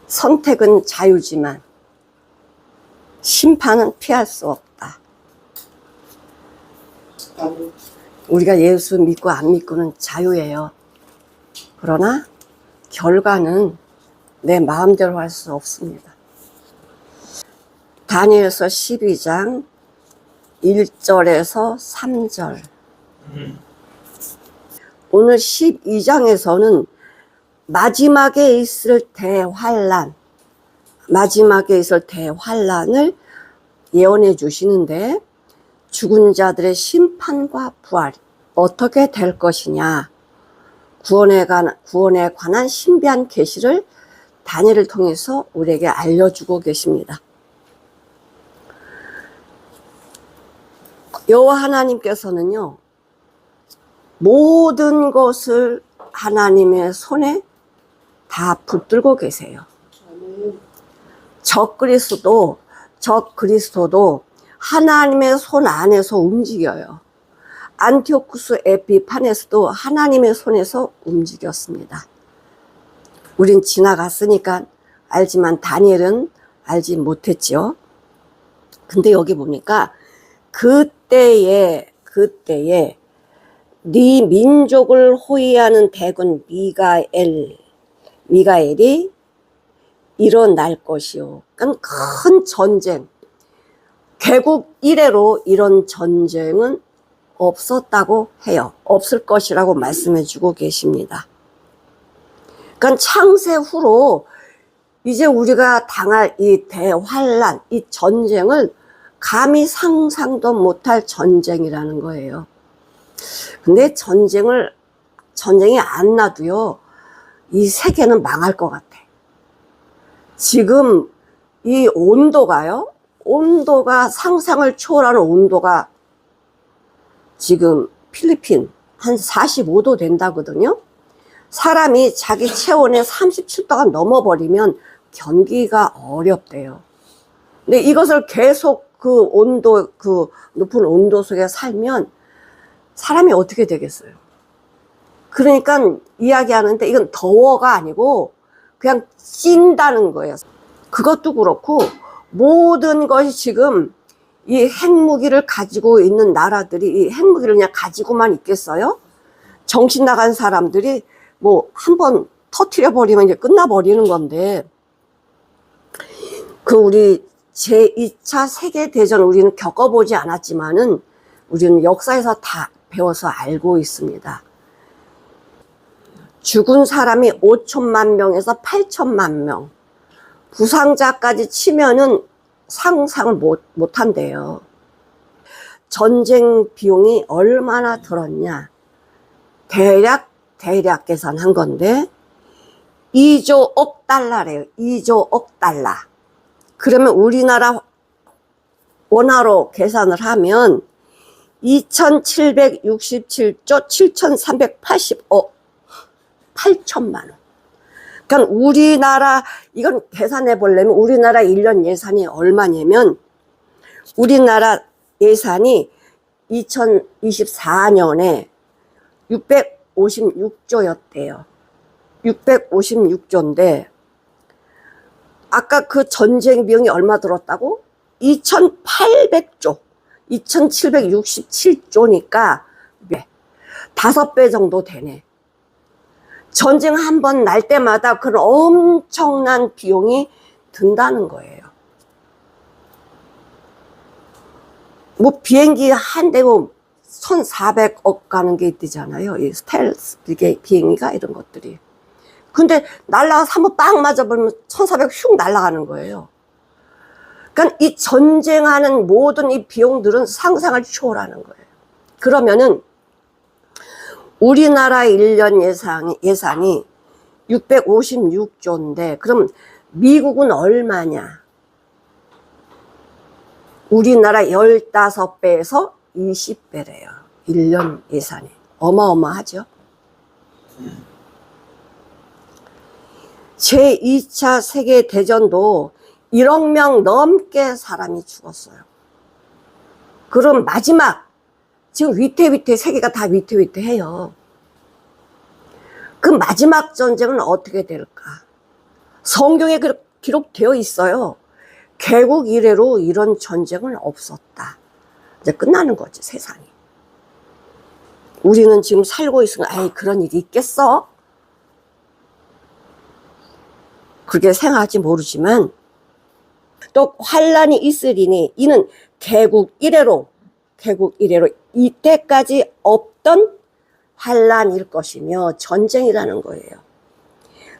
선택은 자유지만 심판은 피할 수 없다. 우리가 예수 믿고 안 믿고는 자유예요. 그러나 결과는 내 마음대로 할 수 없습니다. 다니엘서 12장 1절에서 3절. 오늘 12장에서는 마지막에 있을 대환란, 마지막에 있을 대환란을 예언해 주시는데, 죽은 자들의 심판과 부활 어떻게 될 것이냐, 구원에 관한 신비한 계시를 다니엘을 통해서 우리에게 알려주고 계십니다. 여호와 하나님께서는요, 모든 것을 하나님의 손에 다 붙들고 계세요. 적 그리스도도 하나님의 손 안에서 움직여요. 안티오쿠스 에피파네스도 하나님의 손에서 움직였습니다. 우린 지나갔으니까 알지만 다니엘은 알지 못했죠. 근데 여기 보니까 그때에 네 민족을 호위하는 대군 미가엘이 일어날 것이요. 그러니까 큰 전쟁, 개국 이래로 이런 전쟁은 없었다고 해요. 없을 것이라고 말씀해 주고 계십니다. 그러니까 창세 후로 이제 우리가 당할 이 대환란, 이 전쟁을 감히 상상도 못할 전쟁이라는 거예요. 근데 전쟁이 안 나도요, 이 세계는 망할 것 같아. 지금 이 온도가 상상을 초월하는 온도가 지금 필리핀 한 45도 된다거든요. 사람이 자기 체온의 37도가 넘어버리면 견디기가 어렵대요. 근데 이것을 계속 그 높은 온도 속에 살면 사람이 어떻게 되겠어요? 그러니까 이야기하는데 이건 더워가 아니고 그냥 찐다는 거예요. 그것도 그렇고 모든 것이 지금 이 핵무기를 가지고 있는 나라들이 이 핵무기를 그냥 가지고만 있겠어요? 정신 나간 사람들이 뭐 한번 터뜨려 버리면 이제 끝나버리는 건데, 우리 제2차 세계대전 우리는 겪어보지 않았지만은 우리는 역사에서 다 배워서 알고 있습니다. 죽은 사람이 5천만 명에서 8천만 명, 부상자까지 치면은 상상을 못한대요. 전쟁 비용이 얼마나 들었냐, 대략 계산한 건데 2조억 달러래요. 2조억 달러. 그러면 우리나라 원화로 계산을 하면 2767조 7380억 8천만 원. 그러니까 우리나라, 이건 계산해 보려면 우리나라 1년 예산이 얼마냐면, 우리나라 예산이 2024년에 656조였대요. 656조인데, 아까 그 전쟁 비용이 얼마 들었다고? 2800조. 2767조니까 5배 정도 되네. 전쟁 한 번 날 때마다 그런 엄청난 비용이 든다는 거예요. 뭐 비행기 한 대고 1400억 가는 게 있잖아요. 이 스텔스 비행기가 이런 것들이. 근데 날아가서 한번 빵 맞아버리면 1400 휙 날아가는 거예요. 그러니까 이 전쟁하는 모든 이 비용들은 상상을 초월하는 거예요. 그러면은 우리나라 1년 예산이 656조인데 그럼 미국은 얼마냐? 우리나라 15배에서 20배래요. 1년 예산이. 어마어마하죠? 제2차 세계대전도 1억 명 넘게 사람이 죽었어요. 그럼 마지막, 지금 위태위태, 세계가 다 위태위태해요. 그 마지막 전쟁은 어떻게 될까? 성경에 기록되어 있어요. 개국 이래로 이런 전쟁은 없었다. 이제 끝나는 거지, 세상이. 우리는 지금 살고 있으니까 에이 그런 일이 있겠어? 그렇게 생각할지 모르지만 또 환란이 있으리니 이는 개국 이래로 이때까지 없던 환란일 것이며 전쟁이라는 거예요.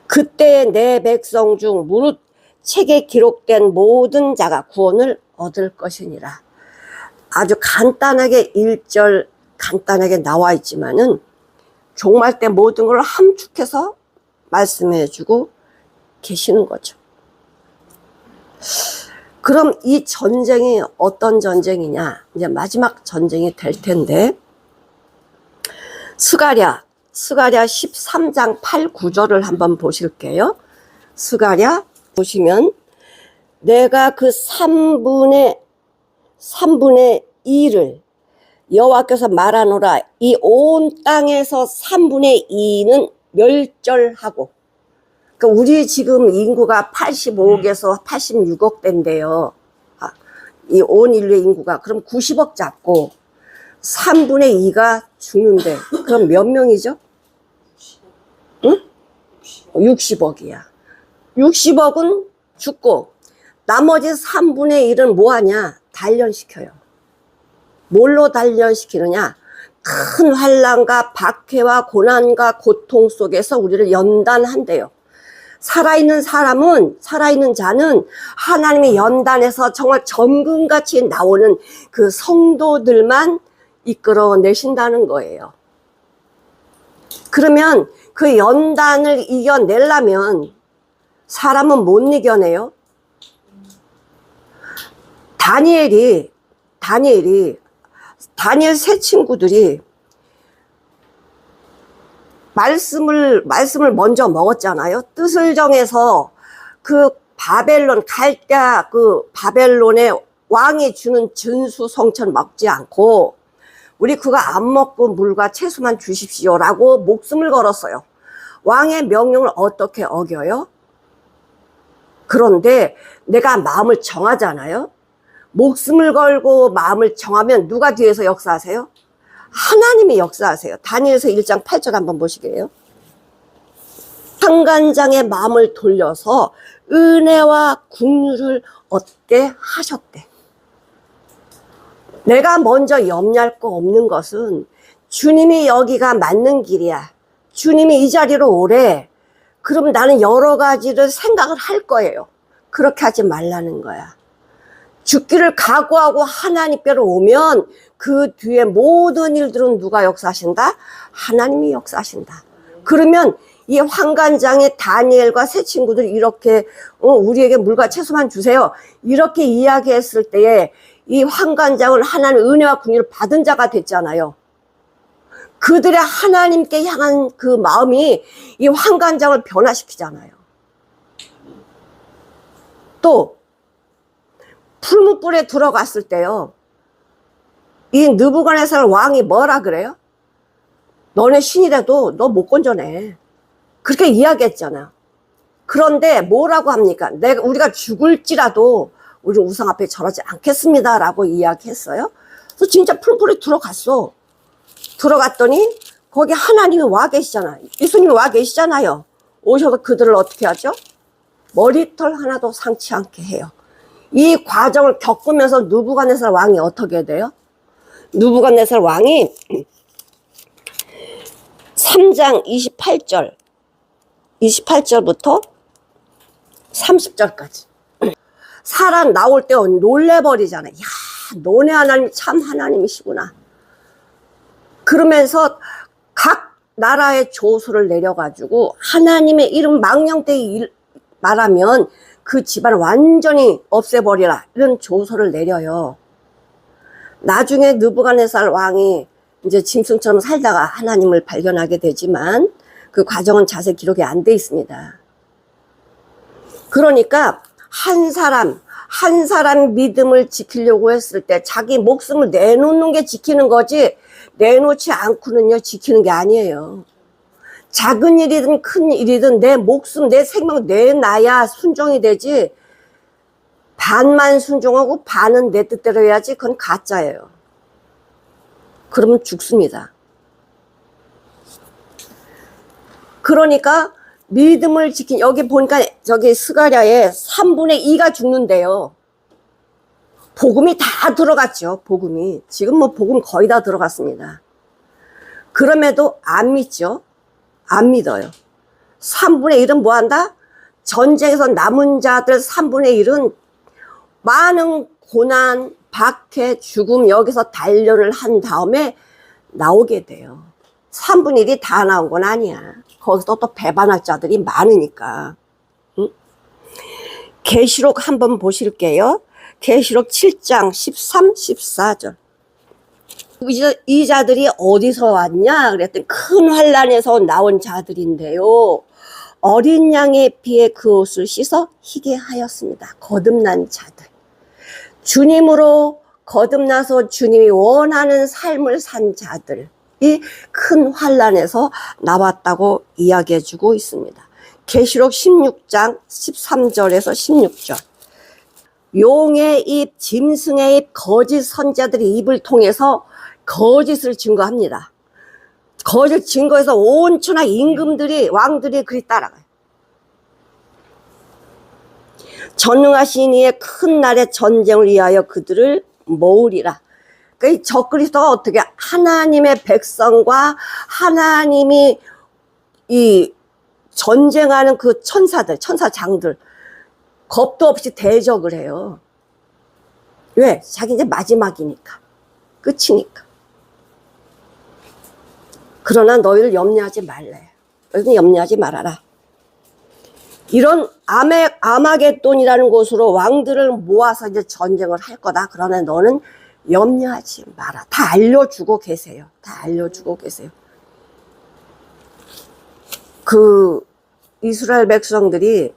그때 내 백성 중 무릇 책에 기록된 모든 자가 구원을 얻을 것이니라. 아주 간단하게 1절 간단하게 나와 있지만은 종말 때 모든 걸 함축해서 말씀해 주고 계시는 거죠. 그럼 이 전쟁이 어떤 전쟁이냐? 이제 마지막 전쟁이 될 텐데, 스가랴 13장 8, 9절을 한번 보실게요. 스가랴 보시면 내가 그 3분의 2를 여호와께서 말하노라. 이 온 땅에서 3분의 2는 멸절하고, 그러니까 우리 지금 인구가 85억에서 86억 대인데요. 이 온 인류의 인구가 그럼 90억 잡고 3분의 2가 죽는데 그럼 몇 명이죠? 응? 60억이야. 60억은 죽고 나머지 3분의 1은 뭐하냐? 단련시켜요. 뭘로 단련시키느냐? 큰 환난과 박해와 고난과 고통 속에서 우리를 연단한대요. 살아있는 자는 하나님의 연단에서 정말 정금같이 나오는 그 성도들만 이끌어내신다는 거예요. 그러면 그 연단을 이겨내려면 사람은 못 이겨내요. 다니엘 세 친구들이 말씀을 먼저 먹었잖아요. 뜻을 정해서 그 바벨론 갈대아 그 바벨론의 왕이 주는 진수 성천 먹지 않고 우리 그거 안 먹고 물과 채소만 주십시오라고 목숨을 걸었어요. 왕의 명령을 어떻게 어겨요? 그런데 내가 마음을 정하잖아요. 목숨을 걸고 마음을 정하면 누가 뒤에서 역사하세요? 하나님이 역사하세요. 다니엘서 1장 8절 한번 보시게요. 환관장의 마음을 돌려서 은혜와 긍휼을 얻게 하셨대. 내가 먼저 염려할 거 없는 것은 주님이 여기가 맞는 길이야. 주님이 이 자리로 오래. 그럼 나는 여러 가지를 생각을 할 거예요. 그렇게 하지 말라는 거야. 죽기를 각오하고 하나님께로 오면 그 뒤에 모든 일들은 누가 역사하신다? 하나님이 역사하신다. 그러면 이 환관장의 다니엘과 세 친구들이 이렇게 우리에게 물과 채소만 주세요. 이렇게 이야기했을 때에 이 환관장은 하나님의 은혜와 긍휼을 받은 자가 됐잖아요. 그들의 하나님께 향한 그 마음이 이 환관장을 변화시키잖아요. 또 풀무불에 들어갔을 때요. 이 느부갓네살 왕이 뭐라 그래요? 너네 신이라도 너 못 건져내. 그렇게 이야기했잖아. 그런데 뭐라고 합니까? 우리가 죽을지라도 우리 우상 앞에 절하지 않겠습니다라고 이야기했어요. 그래서 진짜 풀무불에 들어갔어. 들어갔더니 거기 하나님이 와 계시잖아요. 예수님이 와 계시잖아요. 오셔서 그들을 어떻게 하죠? 머리털 하나도 상치 않게 해요. 이 과정을 겪으면서 느부갓네살 왕이 어떻게 돼요? 느부갓네살 왕이 3장 28절부터 30절까지 사람 나올 때 놀래버리잖아요. 야, 너네 하나님 참 하나님이시구나. 그러면서 각 나라의 조수를 내려가지고 하나님의 이름 망령되이 말하면 그 집안을 완전히 없애버리라 이런 조서를 내려요. 나중에 느부갓네살 왕이 이제 짐승처럼 살다가 하나님을 발견하게 되지만 그 과정은 자세히 기록이 안 돼 있습니다. 그러니까 한 사람 믿음을 지키려고 했을 때 자기 목숨을 내놓는 게 지키는 거지 내놓지 않고는요 지키는 게 아니에요. 작은 일이든 큰 일이든 내 목숨, 내 생명 내놔야 순종이 되지. 반만 순종하고 반은 내 뜻대로 해야지. 그건 가짜예요. 그러면 죽습니다. 그러니까 믿음을 지킨, 여기 보니까 저기 스가랴에 3분의 2가 죽는데요. 복음이 다 들어갔죠. 복음이. 지금 뭐 복음 거의 다 들어갔습니다. 그럼에도 안 믿죠. 안 믿어요. 3분의 1은 뭐 한다? 전쟁에서 남은 자들 3분의 1은 많은 고난, 박해, 죽음 여기서 단련을 한 다음에 나오게 돼요. 3분의 1이 다 나온 건 아니야. 거기서 또 배반할 자들이 많으니까. 응? 계시록 한번 보실게요. 계시록 7장 13, 14절. 이 자들이 어디서 왔냐? 그랬더니 큰 환란에서 나온 자들인데요. 어린 양의 피에 그 옷을 씻어 희게 하였습니다. 거듭난 자들. 주님으로 거듭나서 주님이 원하는 삶을 산 자들이 큰 환란에서 나왔다고 이야기해 주고 있습니다. 계시록 16장 13절에서 16절. 용의 입, 짐승의 입, 거짓 선자들의 입을 통해서 거짓을 증거합니다. 거짓 증거해서 온 천하 임금들이, 왕들이 그리 따라가요. 전능하신 이의 큰 날의 전쟁을 위하여 그들을 모으리라. 그러니까 이 적그리스도가 어떻게 하나님의 백성과 하나님이 이 전쟁하는 그 천사들, 천사장들 겁도 없이 대적을 해요. 왜? 자기 이제 마지막이니까. 끝이니까. 그러나 너희를 염려하지 말래. 너희는 염려하지 말아라. 이런 아마겟돈이라는 곳으로 왕들을 모아서 이제 전쟁을 할 거다. 그러나 너는 염려하지 마라. 다 알려주고 계세요. 다 알려주고 계세요. 그 이스라엘 백성들이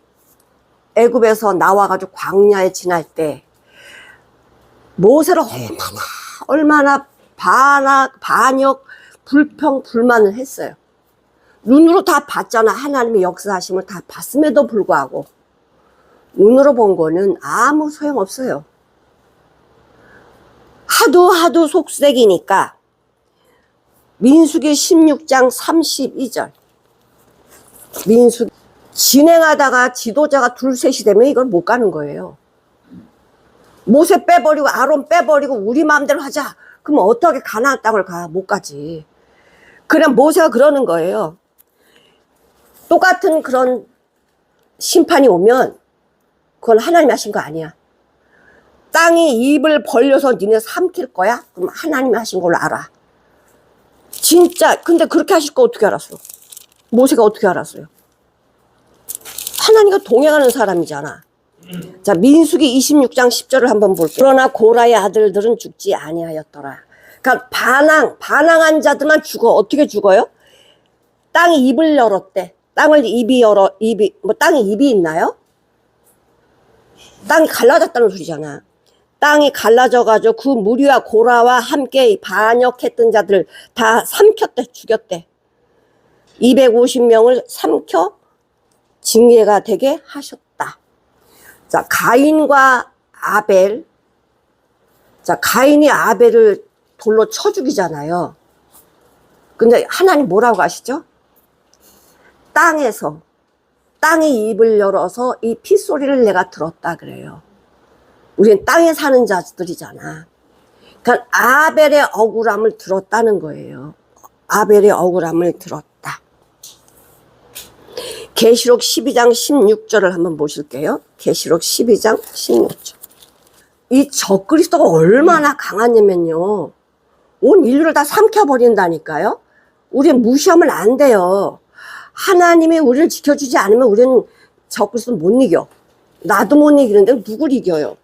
애굽에서 나와가지고 광야에 지날 때 모세를 얼마나 반역, 불평, 불만을 했어요. 눈으로 다 봤잖아. 하나님의 역사하심을 다 봤음에도 불구하고 눈으로 본 거는 아무 소용없어요. 하도 속색이니까 민수기 16장 32절. 민수기 진행하다가 지도자가 둘셋이 되면 이걸 못 가는 거예요. 모세 빼버리고 아론 빼버리고 우리 마음대로 하자. 그럼 어떻게 가나안 땅을 가? 못 가지. 그냥 모세가 그러는 거예요. 똑같은 그런 심판이 오면 그건 하나님이 하신 거 아니야. 땅이 입을 벌려서 니네 삼킬 거야? 그럼 하나님이 하신 걸로 알아. 진짜. 근데 그렇게 하실 거 어떻게 알았어? 모세가 어떻게 알았어요? 하나님과 동행하는 사람이잖아. 자, 민수기 26장 10절을 한번 볼게요. 그러나 고라의 아들들은 죽지 아니하였더라. 그러니까 반항한 자들만 죽어. 어떻게 죽어요? 땅이 입을 열었대. 땅이 입이 있나요? 땅이 갈라졌다는 소리잖아. 땅이 갈라져가지고 그 무리와 고라와 함께 반역했던 자들 다 삼켰대, 죽였대. 250명을 삼켜 징계가 되게 하셨다. 자, 가인과 아벨. 자, 가인이 아벨을 돌로 쳐 죽이잖아요. 근데 하나님 뭐라고 하시죠? 땅이 입을 열어서 이 핏소리를 내가 들었다 그래요. 우리는 땅에 사는 자들이잖아. 그러니까 아벨의 억울함을 들었다는 거예요. 아벨의 억울함을 들었다. 계시록 12장 16절을 한번 보실게요. 계시록 12장 16절. 이 적그리스도가 얼마나 강하냐면요. 온 인류를 다 삼켜버린다니까요. 우리 무시하면 안 돼요. 하나님이 우리를 지켜주지 않으면 우리는 적그리스도 못 이겨. 나도 못 이기는데 누굴 이겨요?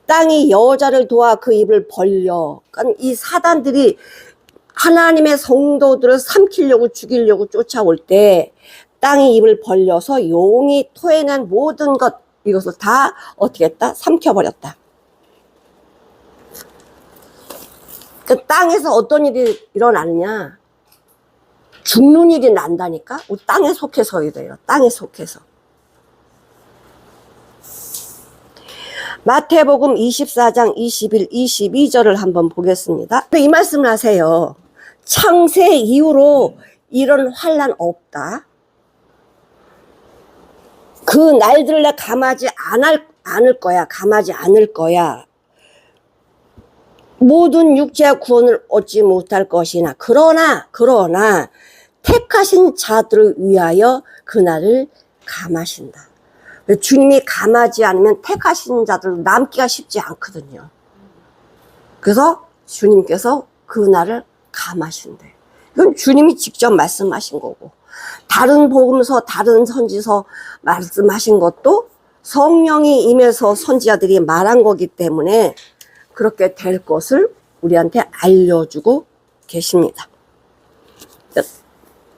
땅이 여자를 도와 그 입을 벌려. 그러니까 이 사단들이 하나님의 성도들을 삼키려고 죽이려고 쫓아올 때 땅이 입을 벌려서 용이 토해낸 모든 것 이것을 다 어떻게 했다? 삼켜버렸다. 그 땅에서 어떤 일이 일어나느냐? 죽는 일이 난다니까? 우리 땅에 속해서 이래요. 땅에 속해서. 마태복음 24장 21, 22절을 한번 보겠습니다. 이 말씀을 하세요. 창세 이후로 이런 환난 없다. 그 날들을 내 감하지 않을 거야. 감하지 않을 거야. 모든 육체의 구원을 얻지 못할 것이나 그러나 택하신 자들을 위하여 그날을 감하신다. 주님이 감하지 않으면 택하신 자들 남기가 쉽지 않거든요. 그래서 주님께서 그날을 감하신대. 이건 주님이 직접 말씀하신 거고, 다른 복음서, 다른 선지서 말씀하신 것도 성령이 임해서 선지자들이 말한 거기 때문에 그렇게 될 것을 우리한테 알려주고 계십니다.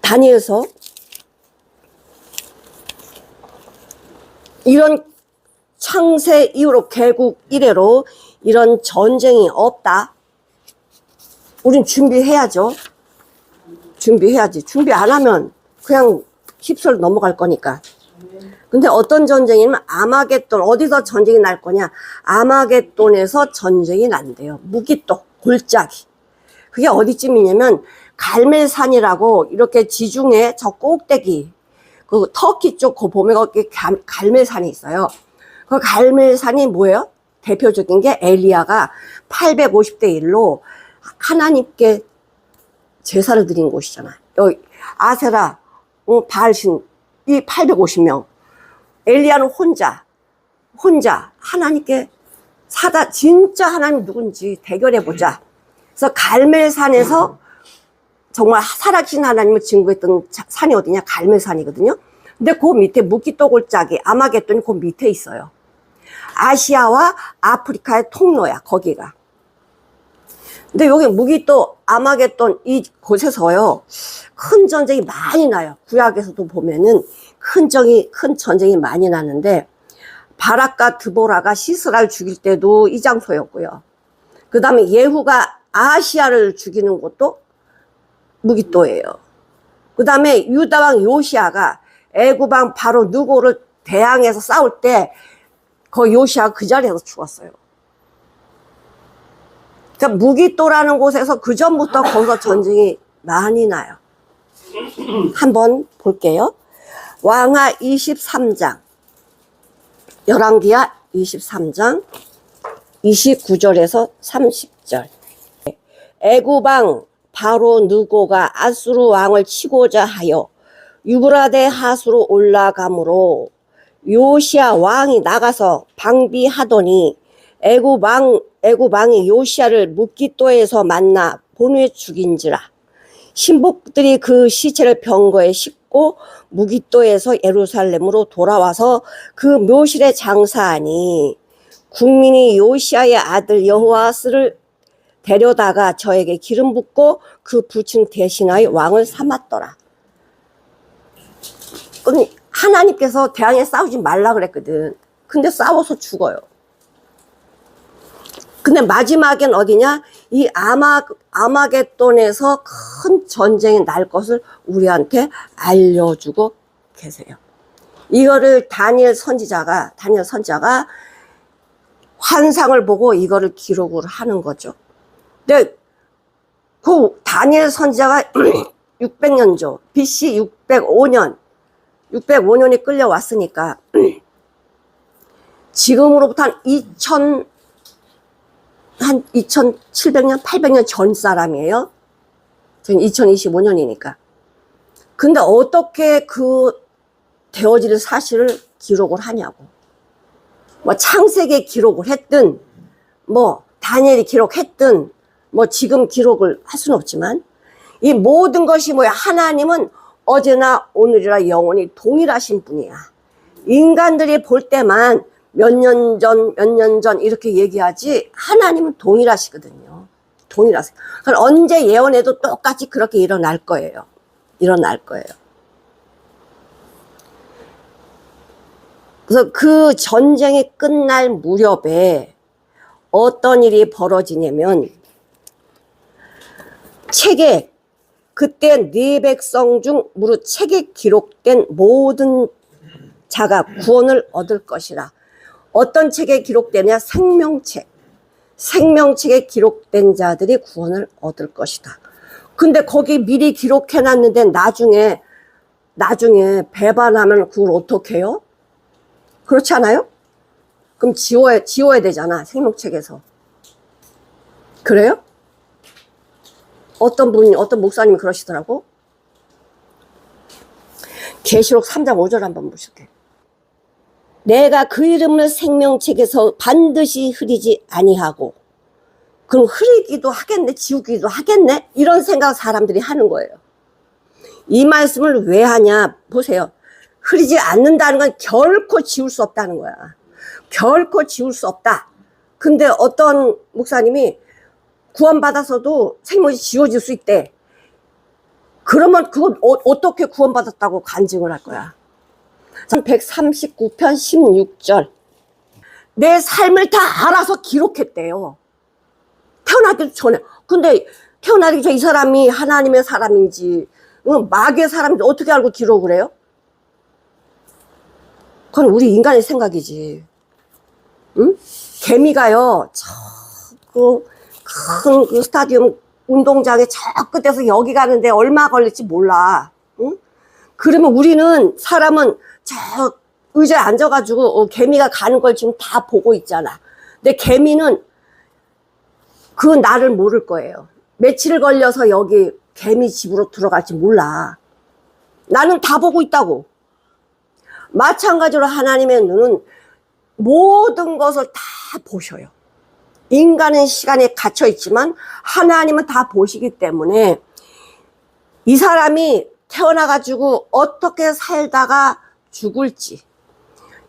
다니엘서 이런 창세 이후로 개국 이래로 이런 전쟁이 없다. 우린 준비해야죠. 준비해야지. 준비 안 하면 그냥 휩쓸 넘어갈 거니까. 근데 어떤 전쟁이냐면 아마겟돈, 어디서 전쟁이 날 거냐? 아마겟돈에서 전쟁이 난대요. 무기또, 골짜기. 그게 어디쯤이냐면 갈멜산이라고 이렇게 지중해 저 꼭대기, 그 터키 쪽 그 보면 거기 갈멜산이 있어요. 그 갈멜산이 뭐예요? 대표적인 게 엘리야가 850대 1로 하나님께 제사를 드린 곳이잖아. 여기 아세라, 바알신 이 850명. 엘리야는 혼자 하나님께 진짜 하나님 누군지 대결해보자. 그래서 갈멜산에서 정말 살아계신 하나님을 증거했던 산이 어디냐? 갈멜산이거든요. 근데 그 밑에 무기또 골짜기, 아마겟돈이 그 밑에 있어요. 아시아와 아프리카의 통로야, 거기가. 근데 여기 무기또, 아마겟돈 이 곳에서요, 큰 전쟁이 많이 나요. 구약에서도 보면은 큰 전쟁이 많이 나는데, 바락과 드보라가 시스라를 죽일 때도 이 장소였고요. 그 다음에 예후가 아시아를 죽이는 것도 무기또예요. 그 다음에 유다왕 요시아가 애굽왕 바로 누고를 대항해서 싸울 때 그 요시아가 그 자리에서 죽었어요. 그러니까 무기또라는 곳에서 그 전부터 거기서 전쟁이 많이 나요. 한번 볼게요. 왕하 23장, 열왕기하 23장 29절에서 30절. 애굽왕 바로 느고가 아수르 왕을 치고자 하여 유브라데 하수로 올라가므로 요시아 왕이 나가서 방비하더니 애굽왕이 요시아를 무기또에서 만나 본후에 죽인지라. 신복들이 그 시체를 병거에 싣고 무기또에서 예루살렘으로 돌아와서 그 묘실에 장사하니 국민이 요시아의 아들 여호아스를 데려다가 저에게 기름 붓고 그 부친 대신하여 왕을 삼았더라. 하나님께서 대항해 싸우지 말라 그랬거든. 근데 싸워서 죽어요. 근데 마지막엔 어디냐? 이 아마겟돈에서 큰 전쟁이 날 것을 우리한테 알려주고 계세요. 이거를 다니엘 선지자가 환상을 보고 이거를 기록을 하는 거죠. 근데 그 다니엘 선지자가 600년죠. BC 605년이 끌려왔으니까 지금으로부터 한 2700년, 800년 전 사람이에요. 저는 2025년이니까. 근데 어떻게 그 되어질 사실을 기록을 하냐고. 뭐 창세기 기록을 했든, 뭐 다니엘이 기록했든, 뭐 지금 기록을 할 수는 없지만, 이 모든 것이 뭐야? 하나님은 어제나 오늘이라 영원히 동일하신 분이야. 인간들이 볼 때만 몇 년 전 이렇게 얘기하지, 하나님은 동일하시거든요. 동일하세요. 그럼 언제 예언해도 똑같이 그렇게 일어날 거예요. 그래서 그 전쟁이 끝날 무렵에 어떤 일이 벌어지냐면, 책에 그때 네 백성 중 무릇 책에 기록된 모든 자가 구원을 얻을 것이라. 어떤 책에 기록되냐? 생명책. 생명책에 기록된 자들이 구원을 얻을 것이다. 근데 거기 미리 기록해놨는데 나중에 배반하면 그걸 어떻게 해요? 그렇지 않아요? 그럼 지워야 되잖아, 생명책에서. 그래요? 어떤 목사님이 그러시더라고. 계시록 3장 5절 한번 보실게요. 내가 그 이름을 생명책에서 반드시 흐리지 아니하고, 그럼 흐리기도 하겠네, 지우기도 하겠네, 이런 생각 사람들이 하는 거예요. 이 말씀을 왜 하냐 보세요. 흐리지 않는다는 건 결코 지울 수 없다는 거야. 결코 지울 수 없다. 근데 어떤 목사님이 구원받아서도 생명이 지워질 수 있대. 그러면 그건 어떻게 구원받았다고 간증을 할 거야. 139편 16절. 내 삶을 다 알아서 기록했대요. 태어나기 전에. 근데 태어나기 전에 이 사람이 하나님의 사람인지 마귀의 사람인지 어떻게 알고 기록을 해요? 그건 우리 인간의 생각이지. 응? 개미가요, 큰 그 스타디움 운동장에 저 끝에서 여기 가는데 얼마 걸릴지 몰라. 응? 그러면 우리는, 사람은 저 의자에 앉아가지고 개미가 가는 걸 지금 다 보고 있잖아. 근데 개미는 그 나를 모를 거예요. 며칠 걸려서 여기 개미 집으로 들어갈지 몰라. 나는 다 보고 있다고. 마찬가지로 하나님의 눈은 모든 것을 다 보셔요. 인간은 시간에 갇혀 있지만 하나님은 다 보시기 때문에 이 사람이 태어나가지고 어떻게 살다가 죽을지,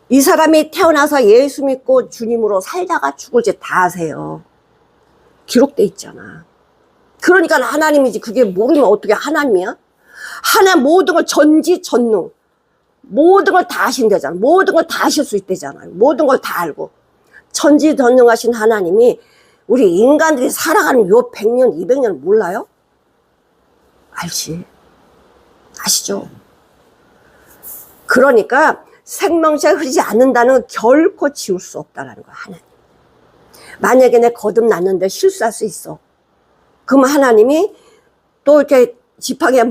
이 사람이 태어나서 예수 믿고 주님으로 살다가 죽을지 다 아세요. 기록돼 있잖아. 그러니까 하나님이지. 그게 모르면 어떻게 하나님이야? 하나님 모든 걸 전지전능, 모든 걸 다 아신대잖아. 모든 걸 다 아실 수 있대잖아요. 모든 걸 다 알고. 전지전능하신 하나님이 우리 인간들이 살아가는 요 100년, 200년 몰라요? 알지. 아시죠? 그러니까 생명체가 흐르지 않는다는 건 결코 지울 수 없다는 거야, 하나님. 만약에 내 거듭났는데 실수할 수 있어. 그러면 하나님이 또 이렇게 지팡이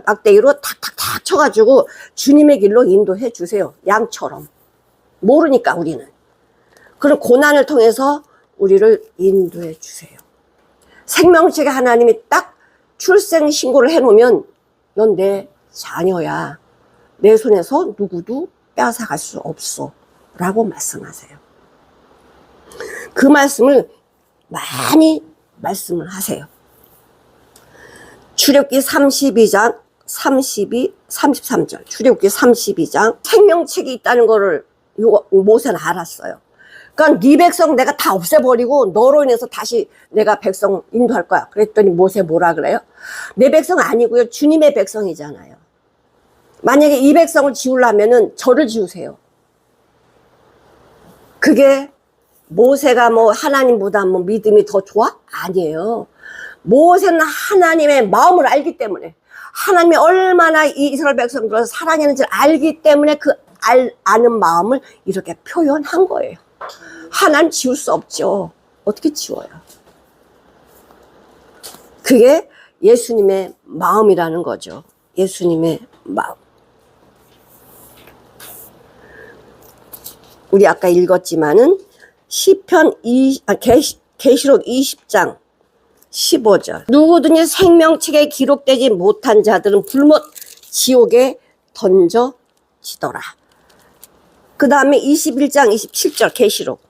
막대기로 탁탁탁 쳐가지고 주님의 길로 인도해 주세요. 양처럼. 모르니까 우리는. 그런 고난을 통해서 우리를 인도해 주세요. 생명책에 하나님이 딱 출생 신고를 해놓으면 넌 내 자녀야. 내 손에서 누구도 빼앗아갈 수 없어. 라고 말씀하세요. 그 말씀을 많이 말씀을 하세요. 출애굽기 32장 32, 33절. 출애굽기 32장. 생명책이 있다는 거를 모세는 알았어요. 그러니까 네 백성 내가 다 없애버리고 너로 인해서 다시 내가 백성 인도할 거야. 그랬더니 모세 뭐라 그래요? 내 백성 아니고요, 주님의 백성이잖아요. 만약에 이 백성을 지우려면은 저를 지우세요. 그게 모세가 뭐 하나님보다 뭐 믿음이 더 좋아? 아니에요. 모세는 하나님의 마음을 알기 때문에, 하나님이 얼마나 이 이스라엘 백성들을 사랑했는지를 알기 때문에 그 아는 마음을 이렇게 표현한 거예요. 하나님 지울 수 없죠. 어떻게 지워요? 그게 예수님의 마음이라는 거죠. 예수님의 마음. 우리 아까 읽었지만은 시편 계시록 20장 15절. 누구든지 생명책에 기록되지 못한 자들은 불못 지옥에 던져지더라. 그 다음에 21장 27절 계시록.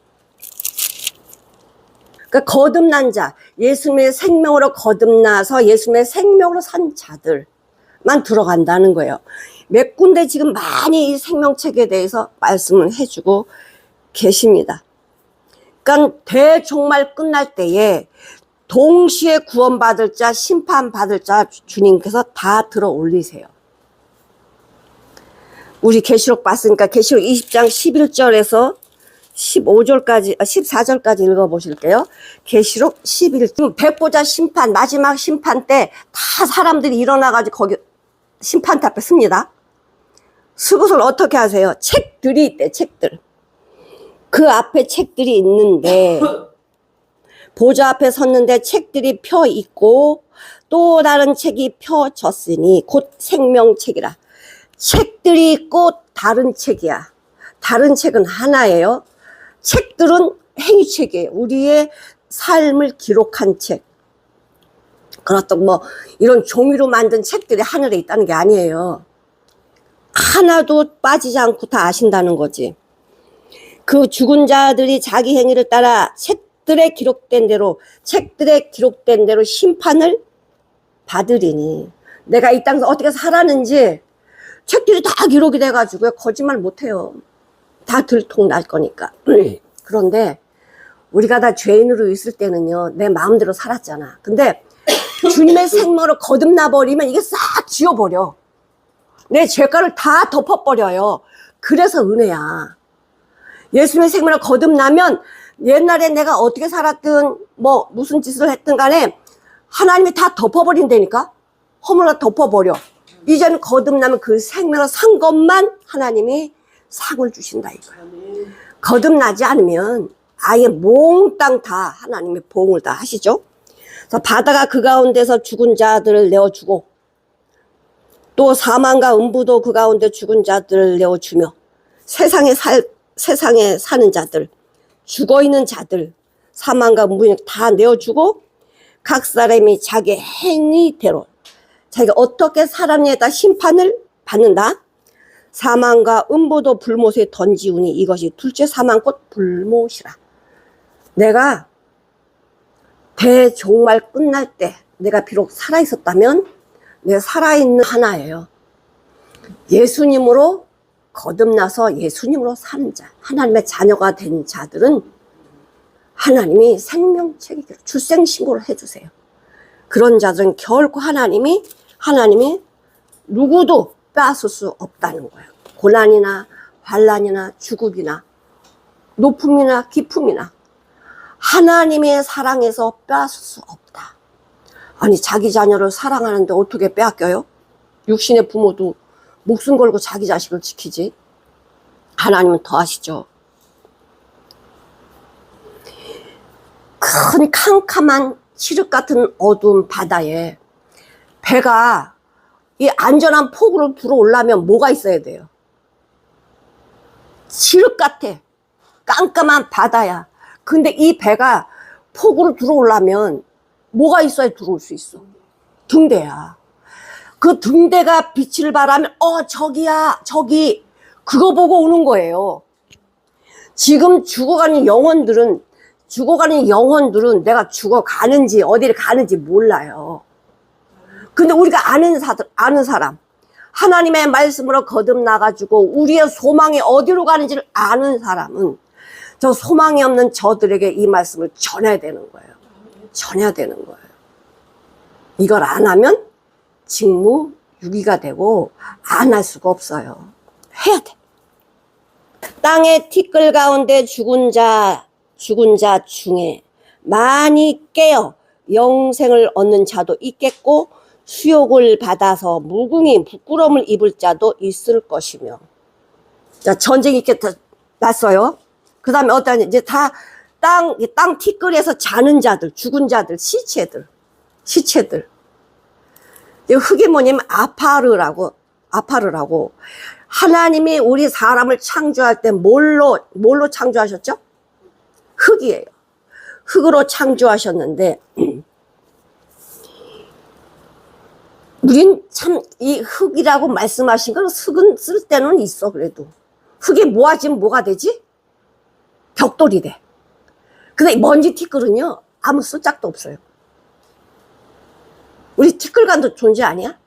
그러니까 거듭난 자, 예수님의 생명으로 거듭나서 예수님의 생명으로 산 자들만 들어간다는 거예요. 몇 군데 지금 많이 이 생명책에 대해서 말씀을 해주고 계십니다. 그러니까 대종말 끝날 때에 동시에 구원받을 자, 심판받을 자 주님께서 다 들어 올리세요. 우리 계시록 봤으니까 계시록 20장 11절에서 15절까지, 14절까지 읽어보실게요. 계시록 11장. 백보자 심판, 마지막 심판 때 다 사람들이 일어나가지고 거기 심판대 앞에 섭니다. 그것을 어떻게 하세요? 책들이 있대, 책들. 그 앞에 책들이 있는데, 보좌 앞에 섰는데 책들이 펴 있고, 또 다른 책이 펴졌으니, 곧 생명책이라. 책들이 있고, 다른 책이야. 다른 책은 하나예요. 책들은 행위책이에요. 우리의 삶을 기록한 책. 그렇다고 뭐 이런 종이로 만든 책들이 하늘에 있다는 게 아니에요. 하나도 빠지지 않고 다 아신다는 거지. 그 죽은 자들이 자기 행위를 따라 책들에 기록된 대로 심판을 받으리니, 내가 이 땅에서 어떻게 살았는지 책들이 다 기록이 돼가지고 거짓말 못해요. 다 들통날 거니까. 그런데 우리가 다 죄인으로 있을 때는요, 내 마음대로 살았잖아. 근데 주님의 생명으로 거듭나 버리면 이게 싹 지워버려. 내 죄가를 다 덮어버려요. 그래서 은혜야. 예수님의 생명으로 거듭나면 옛날에 내가 어떻게 살았든 뭐 무슨 짓을 했든 간에 하나님이 다 덮어버린다니까. 허물로 덮어버려. 이제는 거듭나면 그 생명을 산 것만 하나님이 상을 주신다 이거야. 거듭나지 않으면 아예 몽땅 다 하나님의 보응을 다 하시죠. 그래서 바다가 그 가운데서 죽은 자들을 내어주고, 또 사망과 음부도 그 가운데 죽은 자들을 내어주며, 세상에 사는 자들, 죽어있는 자들, 사망과 음부 다 내어주고, 각 사람이 자기 행위대로 자기가 어떻게 살았냐에 따라 심판을 받는다. 사망과 음부도 불못에 던지우니 이것이 둘째 사망 곧 불못이라. 내가 대종말 끝날 때 내가 비록 살아있었다면 내가 살아있는 하나예요. 예수님으로 거듭나서 예수님으로 사는 자, 하나님의 자녀가 된 자들은 하나님이 생명책에 출생신고를 해주세요. 그런 자들은 결코 하나님이 누구도 빼앗을 수 없다는 거예요. 고난이나 환난이나 죽음이나 높음이나 깊음이나 하나님의 사랑에서 빼앗을 수 없다. 아니, 자기 자녀를 사랑하는데 어떻게 빼앗겨요? 육신의 부모도 목숨 걸고 자기 자식을 지키지. 하나님은 더 하시죠. 큰 캄캄한 칠흑 같은 어두운 바다에 배가 이 안전한 폭우로 들어오려면 뭐가 있어야 돼요? 칠흑 같아. 깜깜한 바다야. 근데 이 배가 폭우로 들어오려면 뭐가 있어야 들어올 수 있어? 등대야. 그 등대가 빛을 발하면 저기야, 저기. 그거 보고 오는 거예요. 지금 죽어가는 영혼들은 내가 죽어가는지 어디를 가는지 몰라요. 근데 우리가 아는 사람, 하나님의 말씀으로 거듭나가지고 우리의 소망이 어디로 가는지를 아는 사람은 저 소망이 없는 저들에게 이 말씀을 전해야 되는 거예요. 전해야 되는 거예요. 이걸 안 하면 직무유기가 되고 안 할 수가 없어요. 해야 돼. 땅의 티끌 가운데 죽은 자 중에 많이 깨어 영생을 얻는 자도 있겠고, 수욕을 받아서 무궁히 부끄러움을 입을 자도 있을 것이며. 자, 전쟁이 이렇게 났어요. 그 다음에 어떠냐, 이제 다 땅 티끌에서 자는 자들, 죽은 자들, 시체들. 흙이 뭐냐면 아파르라고. 하나님이 우리 사람을 창조할 때 뭘로 창조하셨죠? 흙이에요. 흙으로 창조하셨는데, 우린 참 이 흙이라고 말씀하신 건 흙은 쓸 때는 있어. 그래도 흙이 모아지면 뭐가 되지? 벽돌이 돼. 근데 먼지 티끌은요 아무 쓸짝도 없어요. 우리 티끌간도 존재 아니야?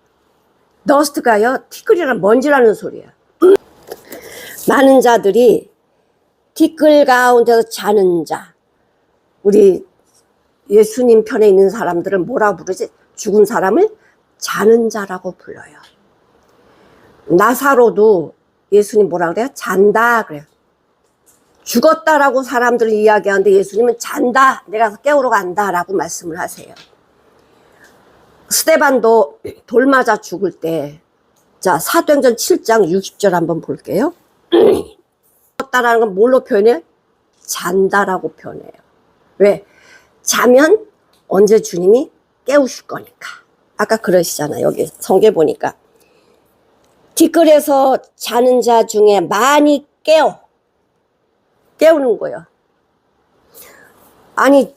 더스트가요 티끌이란 먼지라는 소리야. 많은 자들이 티끌 가운데서 자는 자, 우리 예수님 편에 있는 사람들은 뭐라고 부르지? 죽은 사람을 자는 자라고 불러요. 나사로도 예수님 뭐라 그래요? 잔다 그래요. 죽었다라고 사람들이 이야기하는데 예수님은 잔다, 내가 깨우러 간다라고 말씀을 하세요. 스데반도 돌 맞아 죽을 때, 자, 사도행전 7장 60절 한번 볼게요. 죽었다라는 건 뭘로 표현해? 잔다라고 표현해요. 왜? 자면 언제 주님이 깨우실 거니까. 아까 그러시잖아요. 여기 성경 보니까. 뒷글에서 자는 자 중에 많이 깨우는 거예요. 아니,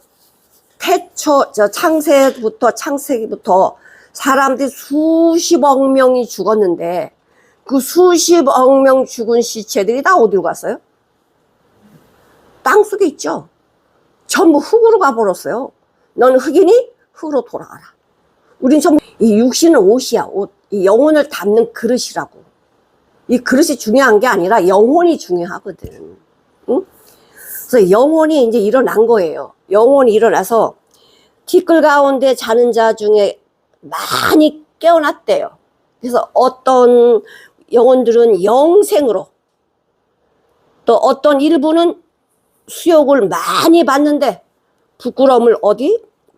창세기부터 사람들이 수십억 명이 죽었는데 그 수십억 명 죽은 시체들이 다 어디로 갔어요? 땅 속에 있죠. 전부 흙으로 가버렸어요. 너는 흙이니 흙으로 돌아가라. 우린 전부 이 육신은 옷이야. 옷. 이 영혼을 담는 그릇이라고. 이 그릇이 중요한 게 아니라 영혼이 중요하거든. 응? 그래서 영혼이 이제 일어난 거예요. 영혼이 일어나서 티끌 가운데 자는 자 중에 많이 깨어났대요. 그래서 어떤 영혼들은 영생으로, 또 어떤 일부는 수욕을 많이 받는데 부끄러움을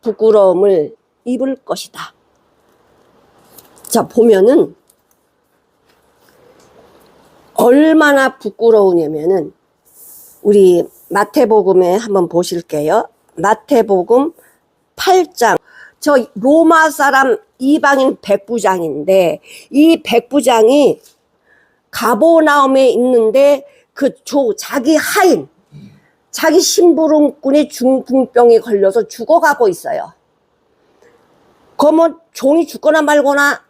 부끄러움을 입을 것이다. 자, 보면은 얼마나 부끄러우냐면은 우리 마태복음에 한번 보실게요. 마태복음 8장. 저 로마 사람 이방인 백부장인데 이 백부장이 가버나움에 있는데 자기 하인, 자기 심부름꾼이 중풍병에 걸려서 죽어가고 있어요. 그러면 종이 죽거나 말거나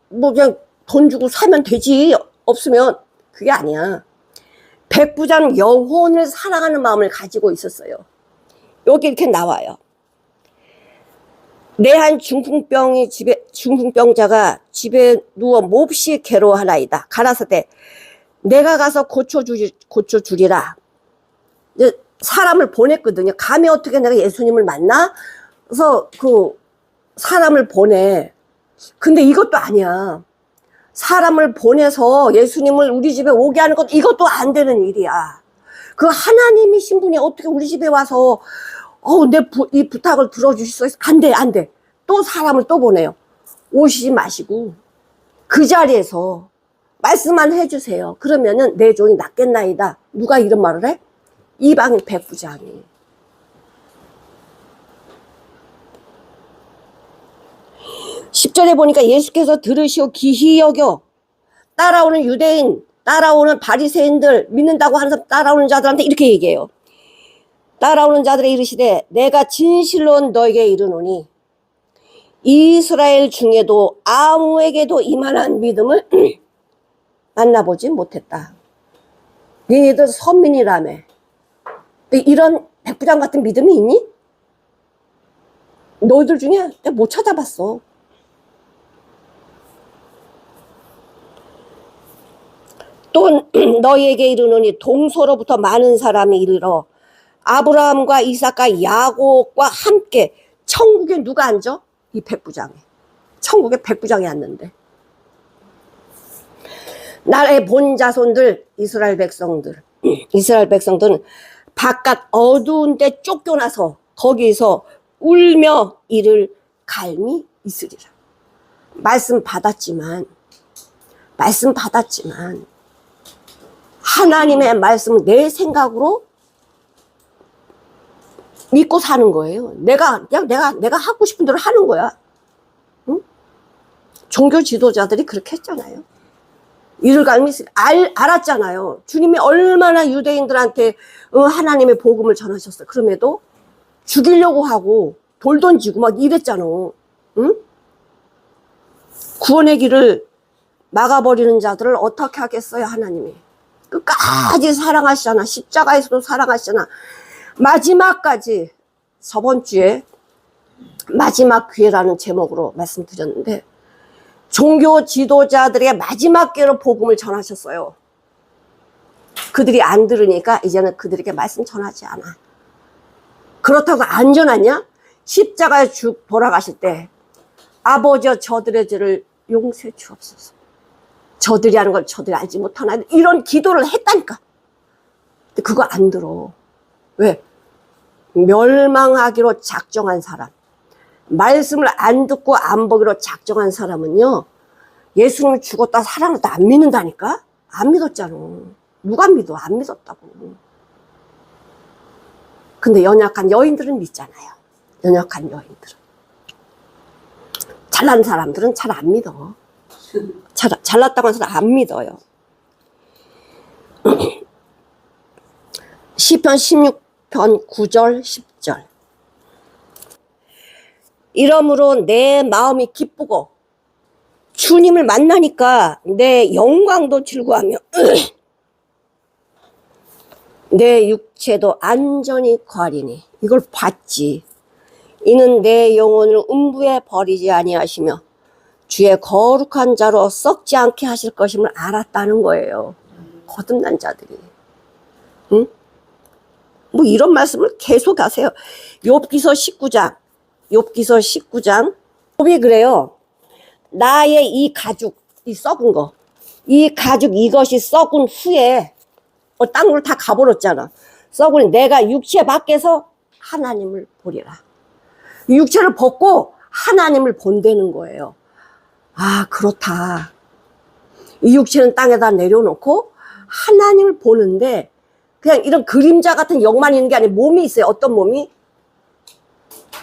뭐 그냥 돈 주고 사면 되지. 없으면. 그게 아니야. 백부장 영혼을 사랑하는 마음을 가지고 있었어요. 여기 이렇게 나와요. 내 한 중풍병자가 집에 누워 몹시 괴로워하나이다. 가라사대 내가 가서 고쳐주리라. 사람을 보냈거든요. 감히 어떻게 내가 예수님을 만나? 그래서 사람을 보내. 근데 이것도 아니야. 사람을 보내서 예수님을 우리 집에 오게 하는 것, 이것도 안 되는 일이야. 그 하나님이신 분이 어떻게 우리 집에 와서 이 부탁을 들어주실 수 있어? 안 돼. 또 사람을 또 보내요. 오시지 마시고 그 자리에서 말씀만 해주세요. 그러면은 내 종이 낫겠나이다. 누가 이런 말을 해? 이방인 백부장이. 10절에 보니까 예수께서 들으시오 기히 여겨 따라오는 유대인, 따라오는 바리새인들, 믿는다고 하는 사람 따라오는 자들한테 이렇게 얘기해요. 따라오는 자들에 이르시되 내가 진실로 너에게 이르노니 이스라엘 중에도 아무에게도 이만한 믿음을 만나보지 못했다. 너희들 선민이라며. 이런 백부장 같은 믿음이 있니? 너희들 중에 내가 못 찾아봤어. 또 너희에게 이르노니 동서로부터 많은 사람이 이르러 아브라함과 이삭과 야곱과 함께 천국에 누가 앉아? 이 백부장이. 천국에 백부장이 앉는데. 나라의 본 자손들, 이스라엘 백성들은 바깥 어두운 데 쫓겨나서 거기서 울며 이를 갈미 있으리라. 말씀 받았지만 하나님의 말씀을 내 생각으로 믿고 사는 거예요. 내가 하고 싶은 대로 하는 거야. 응? 종교 지도자들이 그렇게 했잖아요. 이를 갈미 알았잖아요. 주님이 얼마나 유대인들한테 하나님의 복음을 전하셨어요. 그럼에도 죽이려고 하고 돌 던지고 막 이랬잖아. 응? 구원의 길을 막아버리는 자들을 어떻게 하겠어요, 하나님이. 끝까지 사랑하시잖아. 십자가에서도 사랑하시잖아. 마지막까지. 저번 주에 마지막 기회라는 제목으로 말씀드렸는데 종교 지도자들에게 마지막 기회로 복음을 전하셨어요. 그들이 안 들으니까 이제는 그들에게 말씀 전하지 않아. 그렇다고 안전하냐? 십자가에 돌아가실 때 아버지여 저들의 죄를 용서해 주옵소서. 저들이 하는 걸 저들이 알지 못하나 이런 기도를 했다니까. 그거 안 들어. 왜? 멸망하기로 작정한 사람, 말씀을 안 듣고 안 보기로 작정한 사람은요, 예수님이 죽었다 살아났다 안 믿는다니까? 안 믿었잖아. 누가 믿어? 안 믿었다고. 근데 연약한 여인들은 믿잖아요. 연약한 여인들은. 잘난 사람들은 잘 안 믿어. 잘났다고 해서 안 믿어요. 시편 16편 9절 10절. 이러므로 내 마음이 기쁘고 주님을 만나니까 내 영광도 즐거워하며 내 육체도 안전히 거하리니. 이걸 봤지. 이는 내 영혼을 음부에 버리지 아니하시며 주의 거룩한 자로 썩지 않게 하실 것임을 알았다는 거예요. 거듭난 자들이. 응? 뭐 이런 말씀을 계속 하세요. 욥기서 19장. 욥이 그래요. 나의 이 가죽, 이 썩은 거, 이 가죽 이것이 썩은 후에 땅으로 다 가버렸잖아. 썩은 내가 육체 밖에서 하나님을 보리라. 육체를 벗고 하나님을 본다는 거예요. 아, 그렇다. 이 육체는 땅에다 내려놓고 하나님을 보는데 그냥 이런 그림자 같은 영만 있는 게 아니라 몸이 있어요. 어떤 몸이?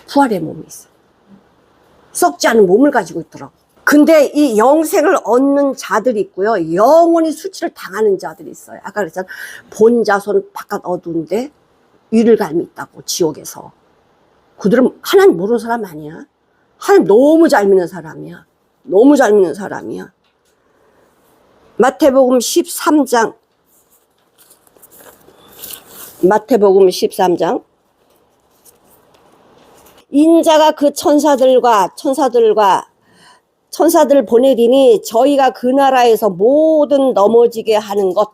부활의 몸이 있어요. 썩지 않은 몸을 가지고 있더라고. 근데 이 영생을 얻는 자들이 있고요. 영원히 수치를 당하는 자들이 있어요. 아까 그랬잖아. 본자손 바깥 어두운데 이를 갈미 있다고, 지옥에서. 그들은 하나님 모르는 사람 아니야. 하나님 너무 잘 믿는 사람이야. 너무 잘 믿는 사람이야. 마태복음 13장. 인자가 그 천사들 보내리니 저희가 그 나라에서 모든 넘어지게 하는 것,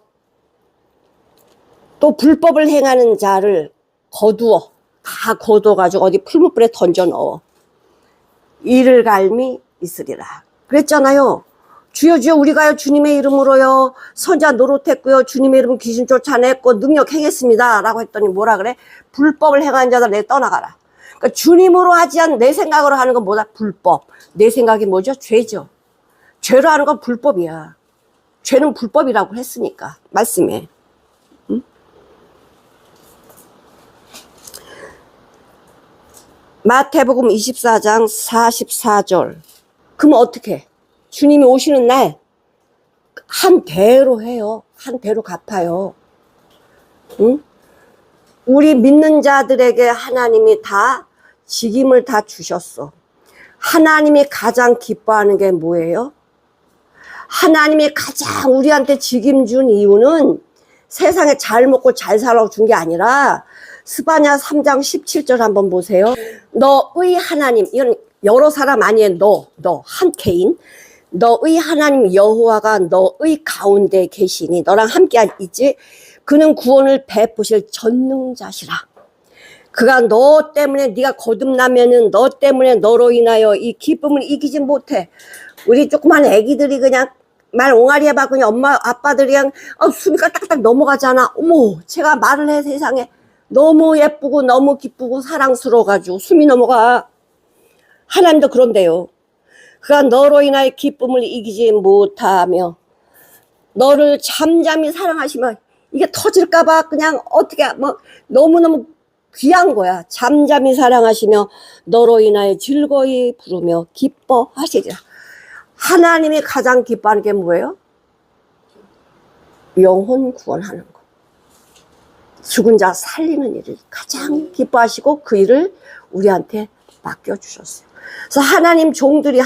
또 불법을 행하는 자를 다 거두어가지고 어디 풀무불에 던져 넣어. 이를 갈미 있으리라. 그랬잖아요. 주여 주여 우리가요 주님의 이름으로요 선자 노릇했고요 주님의 이름 귀신 쫓아냈고 능력 행했습니다 라고 했더니 뭐라 그래? 불법을 행하는 자들 내 떠나가라. 그러니까 주님으로 하지 않은 내 생각으로 하는 건 뭐다? 불법. 내 생각이 뭐죠? 죄죠. 죄로 하는 건 불법이야. 죄는 불법이라고 했으니까 말씀에. 응? 마태복음 24장 44절. 그럼 어떻게? 주님이 오시는 날 한 대로 해요. 한 대로 갚아요. 응? 우리 믿는 자들에게 하나님이 다 직임을 다 주셨어. 하나님이 가장 기뻐하는 게 뭐예요? 하나님이 가장 우리한테 직임 준 이유는 세상에 잘 먹고 잘 살라고 준 게 아니라 스바냐 3장 17절 한번 보세요. 너의 하나님, 이건 여러 사람 아니에요. 너 한 개인. 너의 하나님 여호와가 너의 가운데 계시니 너랑 함께 있지. 그는 구원을 베푸실 전능자시라. 그가 너 때문에 네가 거듭나면은 너 때문에 너로 인하여 이 기쁨을 이기지 못해. 우리 조그만 애기들이 그냥 말 옹알이 해봐. 그냥 엄마 아빠들이 그냥 숨이가 딱딱 넘어가잖아. 어머 제가 말을 해. 세상에 너무 예쁘고 너무 기쁘고 사랑스러워가지고 숨이 넘어가. 하나님도 그런데요. 그가 너로 인하여 기쁨을 이기지 못하며 너를 잠잠히 사랑하시면 이게 터질까봐 그냥 어떻게 너무너무 귀한 거야. 잠잠히 사랑하시며 너로 인하여 즐거이 부르며 기뻐하시리라. 하나님이 가장 기뻐하는 게 뭐예요? 영혼 구원하는 거. 죽은 자 살리는 일을 가장 기뻐하시고 그 일을 우리한테 맡겨주셨어요. 그래서 하나님의 종들이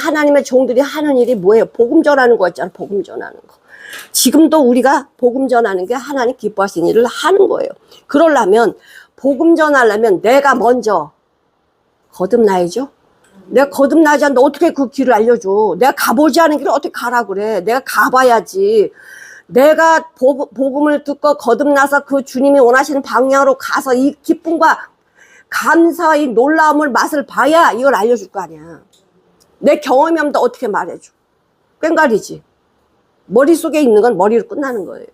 하는 일이 뭐예요? 복음 전하는 거였잖아요. 복음 전하는 거. 지금도 우리가 복음 전하는 게 하나님 기뻐하시는 일을 하는 거예요. 그러려면 복음 전하려면 내가 먼저 거듭나야죠. 내가 거듭나지 않는데 어떻게 그 길을 알려줘. 내가 가보지 않은 길을 어떻게 가라 그래. 내가 가봐야지. 내가 복음을 듣고 거듭나서 그 주님이 원하시는 방향으로 가서 이 기쁨과 감사의 놀라움을 맛을 봐야 이걸 알려줄 거 아니야. 내 경험이 없는데 어떻게 말해줘. 꽹가리지. 머릿속에 있는 건 머리로 끝나는 거예요.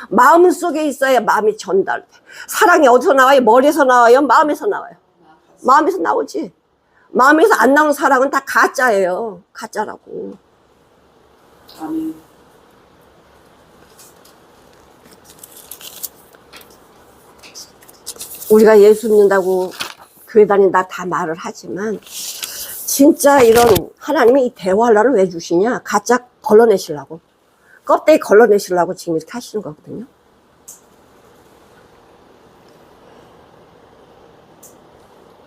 마음 속에 있어야 마음이 전달돼. 사랑이 어디서 나와요? 머리에서 나와요? 마음에서 나와요? 마음에서 나오지. 마음에서 안 나오는 사랑은 다 가짜예요. 가짜라고. 아멘. 우리가 예수 믿는다고 교회 다닌다 다 말을 하지만 진짜 이런 하나님이 이 대화를 왜 주시냐? 가짜 걸러내시려고. 껍데기 걸러내시려고 지금 이렇게 하시는 거거든요.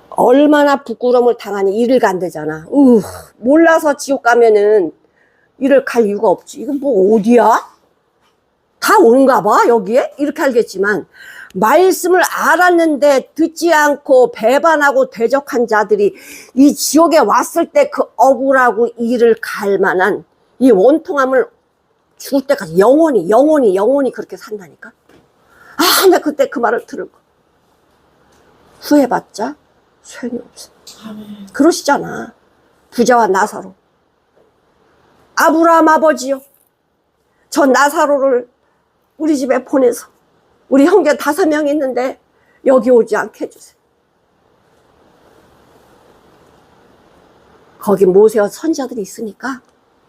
얼마나 부끄러움을 당하니 이를 간대잖아. 몰라서 지옥 가면은 이를 갈 이유가 없지. 이건 뭐 어디야? 다 오는가 봐 여기에? 이렇게 알겠지만 말씀을 알았는데 듣지 않고 배반하고 대적한 자들이 이 지옥에 왔을 때 그 억울하고 이를 갈 만한 이 원통함을 죽을 때까지 영원히 그렇게 산다니까. 아, 나 그때 그 말을 들을 거. 후회봤자 소용이 없어. 아멘. 그러시잖아. 부자와 나사로. 아브라함 아버지요. 저 나사로를 우리 집에 보내서 우리 형제 5명 있는데 여기 오지 않게 해주세요. 거기 모세와 선지자들이 있으니까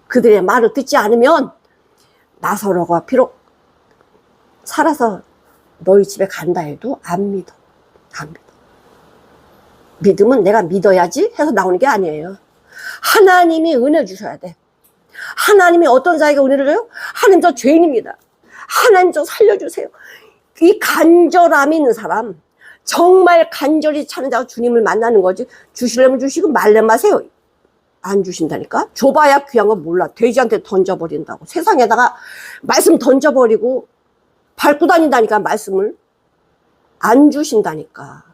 그들의 말을 듣지 않으면 나사로가 비록 살아서 너희 집에 간다 해도 안 믿어. 안 믿어. 믿으면 내가 믿어야지 해서 나오는 게 아니에요. 하나님이 은혜 주셔야 돼. 하나님이 어떤 자에게 은혜를 줘요? 하나님 저 죄인입니다. 하나님 저 살려주세요. 이 간절함이 있는 사람, 정말 간절히 찾는 자가 주님을 만나는 거지. 주시려면 주시고 말려 마세요. 안 주신다니까. 줘봐야 귀한 건 몰라. 돼지한테 던져버린다고. 세상에다가 말씀 던져버리고 밟고 다닌다니까. 말씀을 안 주신다니까.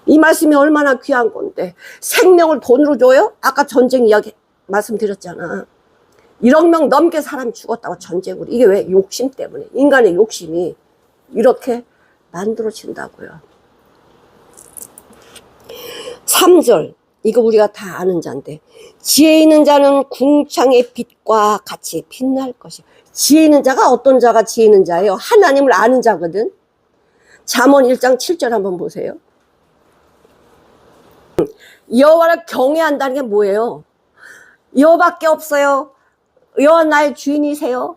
이 말씀이 얼마나 귀한 건데 생명을 돈으로 줘요? 아까 전쟁 이야기 말씀드렸잖아. 1억 명 넘게 사람이 죽었다고 전쟁으로. 이게 왜? 욕심 때문에. 인간의 욕심이 이렇게 만들어진다고요. 3절 이거 우리가 다 아는 자인데 지혜 있는 자는 궁창의 빛과 같이 빛날 것이요. 지혜 있는 자가 어떤 자가 지혜 있는 자예요? 하나님을 아는 자거든. 잠언 1장 7절 한번 보세요. 여호와를 경외한다는 게 뭐예요? 여호와밖에 없어요. 여호와 나의 주인이세요.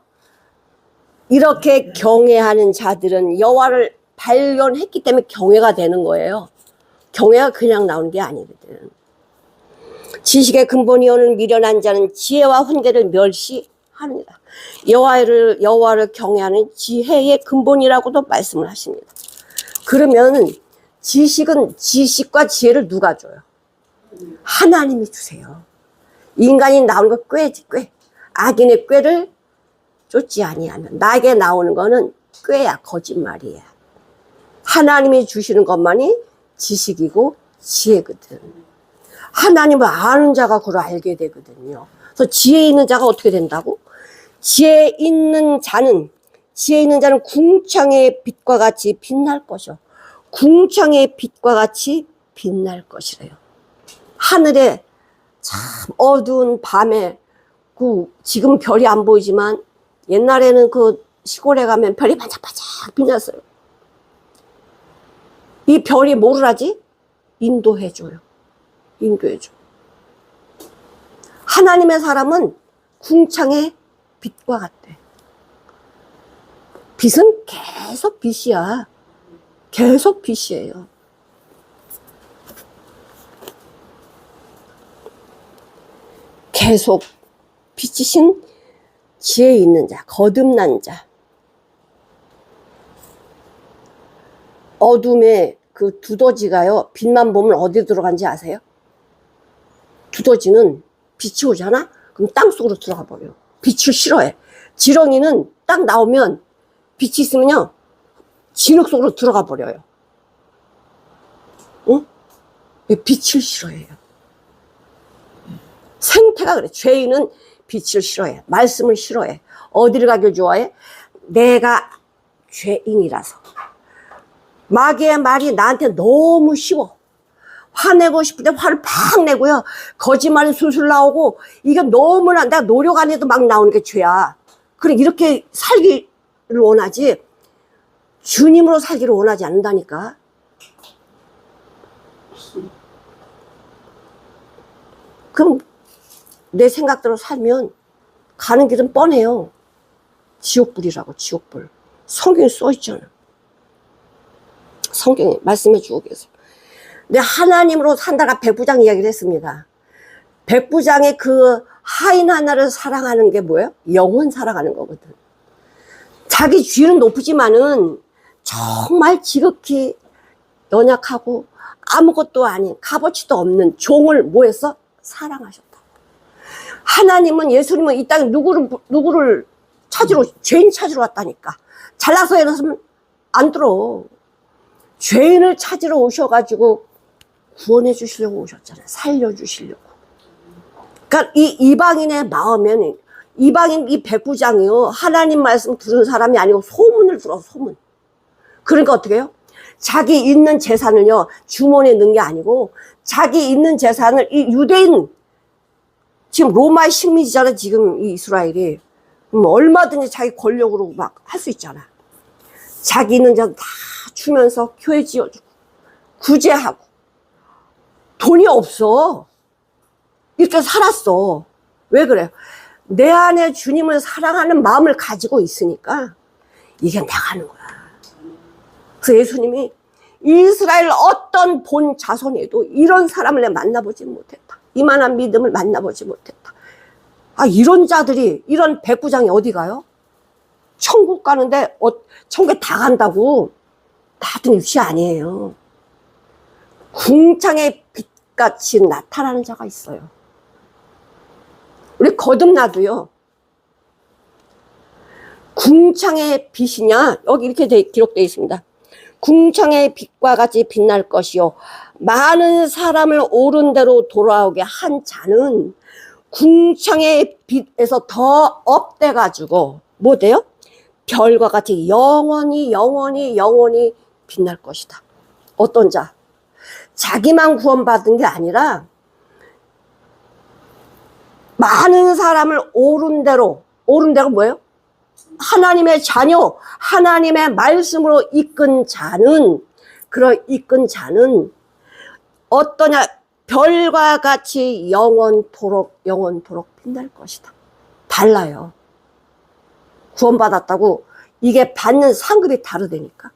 이렇게 경외하는 자들은 여호와를 발견했기 때문에 경외가 되는 거예요. 경외가 그냥 나오는 게 아니거든. 지식의 근본이오는 미련한 자는 지혜와 훈계를 멸시하느니라. 여호와를 경외하는 지혜의 근본이라고도 말씀을 하십니다. 그러면 지식과 지혜를 누가 줘요? 하나님이 주세요. 인간이 나오는 거 꾀지, 꾀. 악인의 꾀를 쫓지 아니하면 나에게 나오는 거는 꾀야, 거짓말이야. 하나님이 주시는 것만이 지식이고 지혜거든. 하나님을 아는 자가 그걸 알게 되거든요. 그래서 지혜 있는 자가 어떻게 된다고? 지혜 있는 자는 궁창의 빛과 같이 빛날 것이요. 궁창의 빛과 같이 빛날 것이래요. 하늘에 참 어두운 밤에 지금 별이 안 보이지만 옛날에는 그 시골에 가면 별이 반짝반짝 빛났어요. 이 별이 뭐를 하지? 인도해줘요. 인도해줘. 하나님의 사람은 궁창의 빛과 같대. 빛은 계속 빛이야. 계속 빛이에요. 계속 빛이신 지혜 있는 자, 거듭난 자. 어둠에 그 두더지가요, 빛만 보면 어디 들어간지 아세요? 두더지는 빛이 오잖아? 그럼 땅속으로 들어가 버려요. 빛을 싫어해. 지렁이는 딱 나오면 빛이 있으면요, 진흙 속으로 들어가 버려요. 응? 왜 빛을 싫어해요? 생태가 그래. 죄인은 빛을 싫어해. 말씀을 싫어해. 어디를 가길 좋아해? 내가 죄인이라서. 마귀의 말이 나한테 너무 쉬워. 화내고 싶을 때 화를 팍 내고요. 거짓말이 술술 나오고, 이게 너무나 내가 노력 안 해도 막 나오는 게 죄야. 그래, 이렇게 살기 원하지 주님으로 살기를 원하지 않는다니까. 그럼 내 생각대로 살면 가는 길은 뻔해요. 지옥불이라고, 지옥불. 성경에 써있잖아. 성경에 말씀해 주고 계세요. 근데 하나님으로 산다가 백부장 이야기를 했습니다. 백부장의 그 하인 하나를 사랑하는 게 뭐예요? 영혼 사랑하는 거거든. 자기 주인은 높으지만은 정말 지극히 연약하고 아무것도 아닌 값어치도 없는 종을 뭐 했어? 사랑하셨다. 하나님은, 예수님은 이 땅에 누구를 찾으러, 죄인 찾으러 왔다니까. 잘나서 해놨으면 안 들어. 죄인을 찾으러 오셔가지고 구원해 주시려고 오셨잖아요. 살려주시려고. 그러니까 이 이방인의 마음에는, 이방인 이 백부장이요, 하나님 말씀 들은 사람이 아니고 소문을 들어, 소문. 그러니까 어떻게 해요? 자기 있는 재산을요, 주머니에 넣은 게 아니고 자기 있는 재산을 이 유대인, 지금 로마의 식민지잖아, 지금 이 이스라엘이. 얼마든지 자기 권력으로 막 할 수 있잖아. 자기 있는 재산 다 주면서 교회 지어주고 구제하고. 돈이 없어. 이렇게 살았어. 왜 그래요? 내 안에 주님을 사랑하는 마음을 가지고 있으니까 이게 나가는 거야. 그래서 예수님이 이스라엘 어떤 본 자손에도 이런 사람을 내가 만나보지 못했다. 이만한 믿음을 만나보지 못했다. 아, 이런 자들이, 이런 백부장이 어디 가요? 천국 가는데, 천국에 다 간다고. 같은 위치 아니에요. 궁창의 빛같이 나타나는 자가 있어요. 우리 거듭나도요, 궁창의 빛이냐? 여기 이렇게 기록되어 있습니다. 궁창의 빛과 같이 빛날 것이요, 많은 사람을 옳은 대로 돌아오게 한 자는 궁창의 빛에서 더 업돼가지고 뭐 돼요? 별과 같이 영원히 빛날 것이다. 어떤 자? 자기만 구원받은 게 아니라 많은 사람을 옳은 대로 뭐예요? 하나님의 자녀, 하나님의 말씀으로 이끈 자는, 이끈 자는 어떠냐? 별과 같이 영원토록 빛날 것이다. 달라요. 구원받았다고 이게 받는 상급이 다르다니까.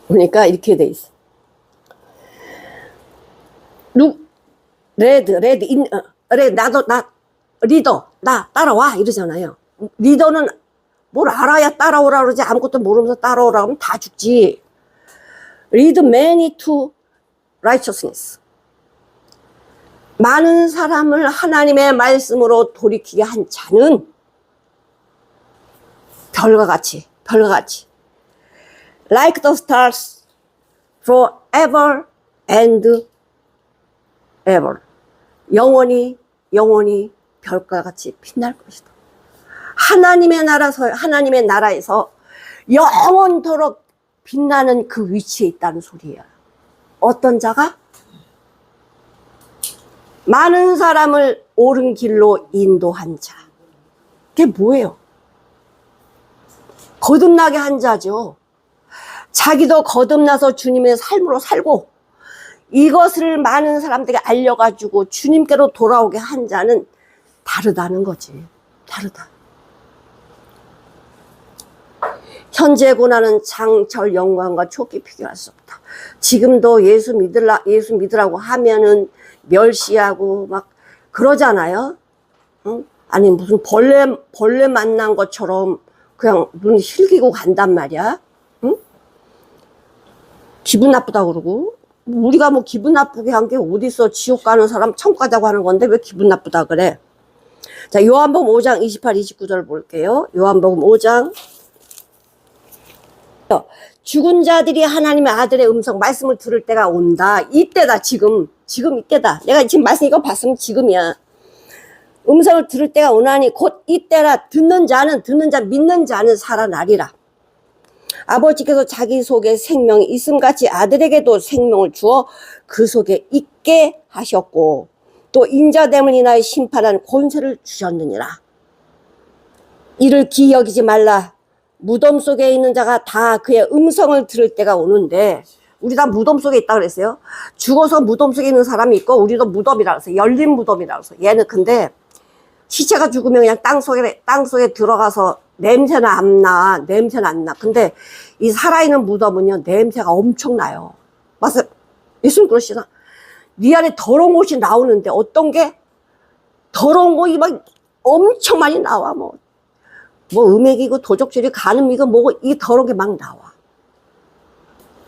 그러니까 이렇게 돼 있어. 리더, 나 따라와 이러잖아요. 리더는 뭘 알아야 따라오라 그러지, 아무것도 모르면서 따라오라 하면 다 죽지. Lead many to righteousness. 많은 사람을 하나님의 말씀으로 돌이키게 한 자는 별과 같이 like the stars forever and ever, 영원히 별과 같이 빛날 것이다. 하나님의 나라에서 영원토록 빛나는 그 위치에 있다는 소리야. 어떤 자가? 많은 사람을 옳은 길로 인도한 자. 그게 뭐예요? 거듭나게 한 자죠. 자기도 거듭나서 주님의 삶으로 살고 이것을 많은 사람들에게 알려가지고 주님께로 돌아오게 한 자는 다르다는 거지. 다르다. 현재 고난은 장철 영광과 촉기 비교할 수 없다. 지금도 예수 믿으라고 하면은 멸시하고 막 그러잖아요. 응? 아니 무슨 벌레 만난 것처럼 그냥 눈 힐기고 간단 말이야. 응? 기분 나쁘다 그러고. 우리가 뭐 기분 나쁘게 한 게 어딨어. 지옥 가는 사람 천국 가자고 하는 건데 왜 기분 나쁘다 그래. 자, 요한복음 5장 28, 29절 볼게요. 요한복음 5장. 죽은 자들이 하나님의 아들의 음성 말씀을 들을 때가 온다. 이때다. 지금 이때다. 내가 지금 말씀 이거 봤으면 지금이야. 음성을 들을 때가 오나니 곧 이때라. 듣는 자 믿는 자는 살아나리라. 아버지께서 자기 속에 생명이 있음같이 아들에게도 생명을 주어 그 속에 있게 하셨고 또 인자됨을 인하여 심판하는 권세를 주셨느니라. 이를 기이 여기지 말라. 무덤 속에 있는 자가 다 그의 음성을 들을 때가 오는데, 우리 다 무덤 속에 있다 그랬어요. 죽어서 무덤 속에 있는 사람이 있고, 우리도 무덤이라 그랬어요. 열린 무덤이라 그랬어요. 얘는 근데 시체가 죽으면 그냥 땅 속에 들어가서 냄새나 안 나. 냄새는 안 나. 근데 이 살아있는 무덤은요, 냄새가 엄청나요. 맞아요. 예수님 그러시나? 네 안에 더러운 것이 나오는데, 어떤 게? 더러운 것이 막 엄청 많이 나와. 뭐 음액이고 도적질이 간음이고 뭐고, 이 더러운 게 막 나와.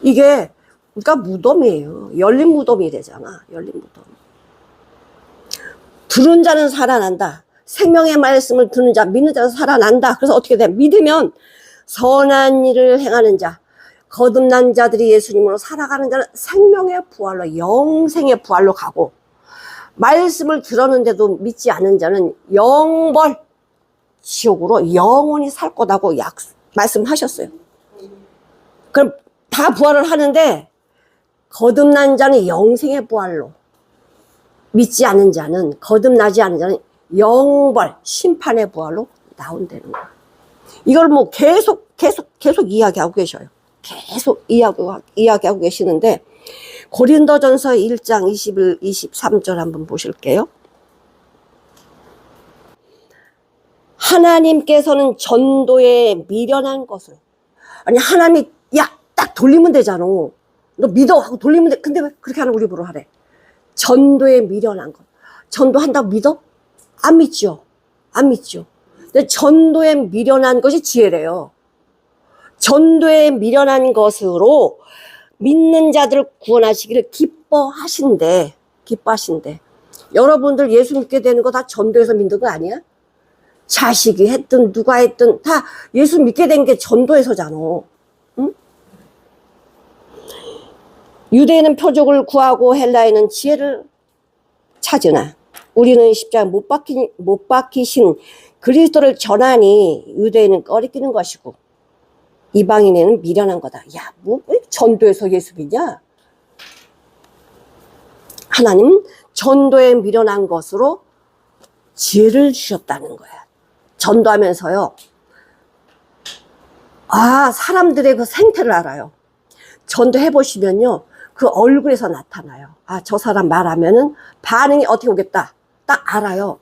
이게 그러니까 무덤이에요. 열린 무덤이 되잖아. 열린 무덤. 들은 자는 살아난다. 생명의 말씀을 듣는 자, 믿는 자는 살아난다. 그래서 어떻게 돼? 믿으면 선한 일을 행하는 자, 거듭난 자들이 예수님으로 살아가는 자는 생명의 부활로, 영생의 부활로 가고, 말씀을 들었는데도 믿지 않은 자는 영벌 지옥으로 영원히 살 거다고 말씀하셨어요. 그럼 다 부활을 하는데, 거듭난 자는 영생의 부활로, 믿지 않은 자는, 거듭나지 않은 자는 영벌, 심판의 부활로 나온다는 거야. 이걸 뭐 계속 이야기하고 계셔요. 계속 이야기하고 계시는데, 고린도전서 1장 21, 23절 한번 보실게요. 하나님께서는 전도에 미련한 것을, 아니 하나님이 야 딱 돌리면 되잖아. 너 믿어 하고 돌리면 돼. 근데 왜 그렇게 하는 우리 보러 하래? 전도에 미련한 것. 전도한다고 믿어? 안 믿죠. 안 믿죠. 근데 전도에 미련한 것이 지혜래요. 전도에 미련한 것으로 믿는 자들을 구원하시기를 기뻐하신대. 여러분들 예수 믿게 되는 거 다 전도에서 믿는 거 아니야? 자식이 했든 누가 했든 다 예수 믿게 된 게 전도에서잖아. 응? 유대인은 표적을 구하고 헬라인은 지혜를 찾으나 우리는 십자가 못 박히신 그리스도를 전하니 유대인은 꺼리끼는 것이고 이방인에는 미련한 거다. 야, 뭐 전도에서 예수 믿냐? 하나님 전도에 미련한 것으로 지혜를 주셨다는 거야. 전도하면서요. 사람들의 그 생태를 알아요. 전도해 보시면요. 그 얼굴에서 나타나요. 저 사람 말하면은 반응이 어떻게 오겠다. 딱 알아요.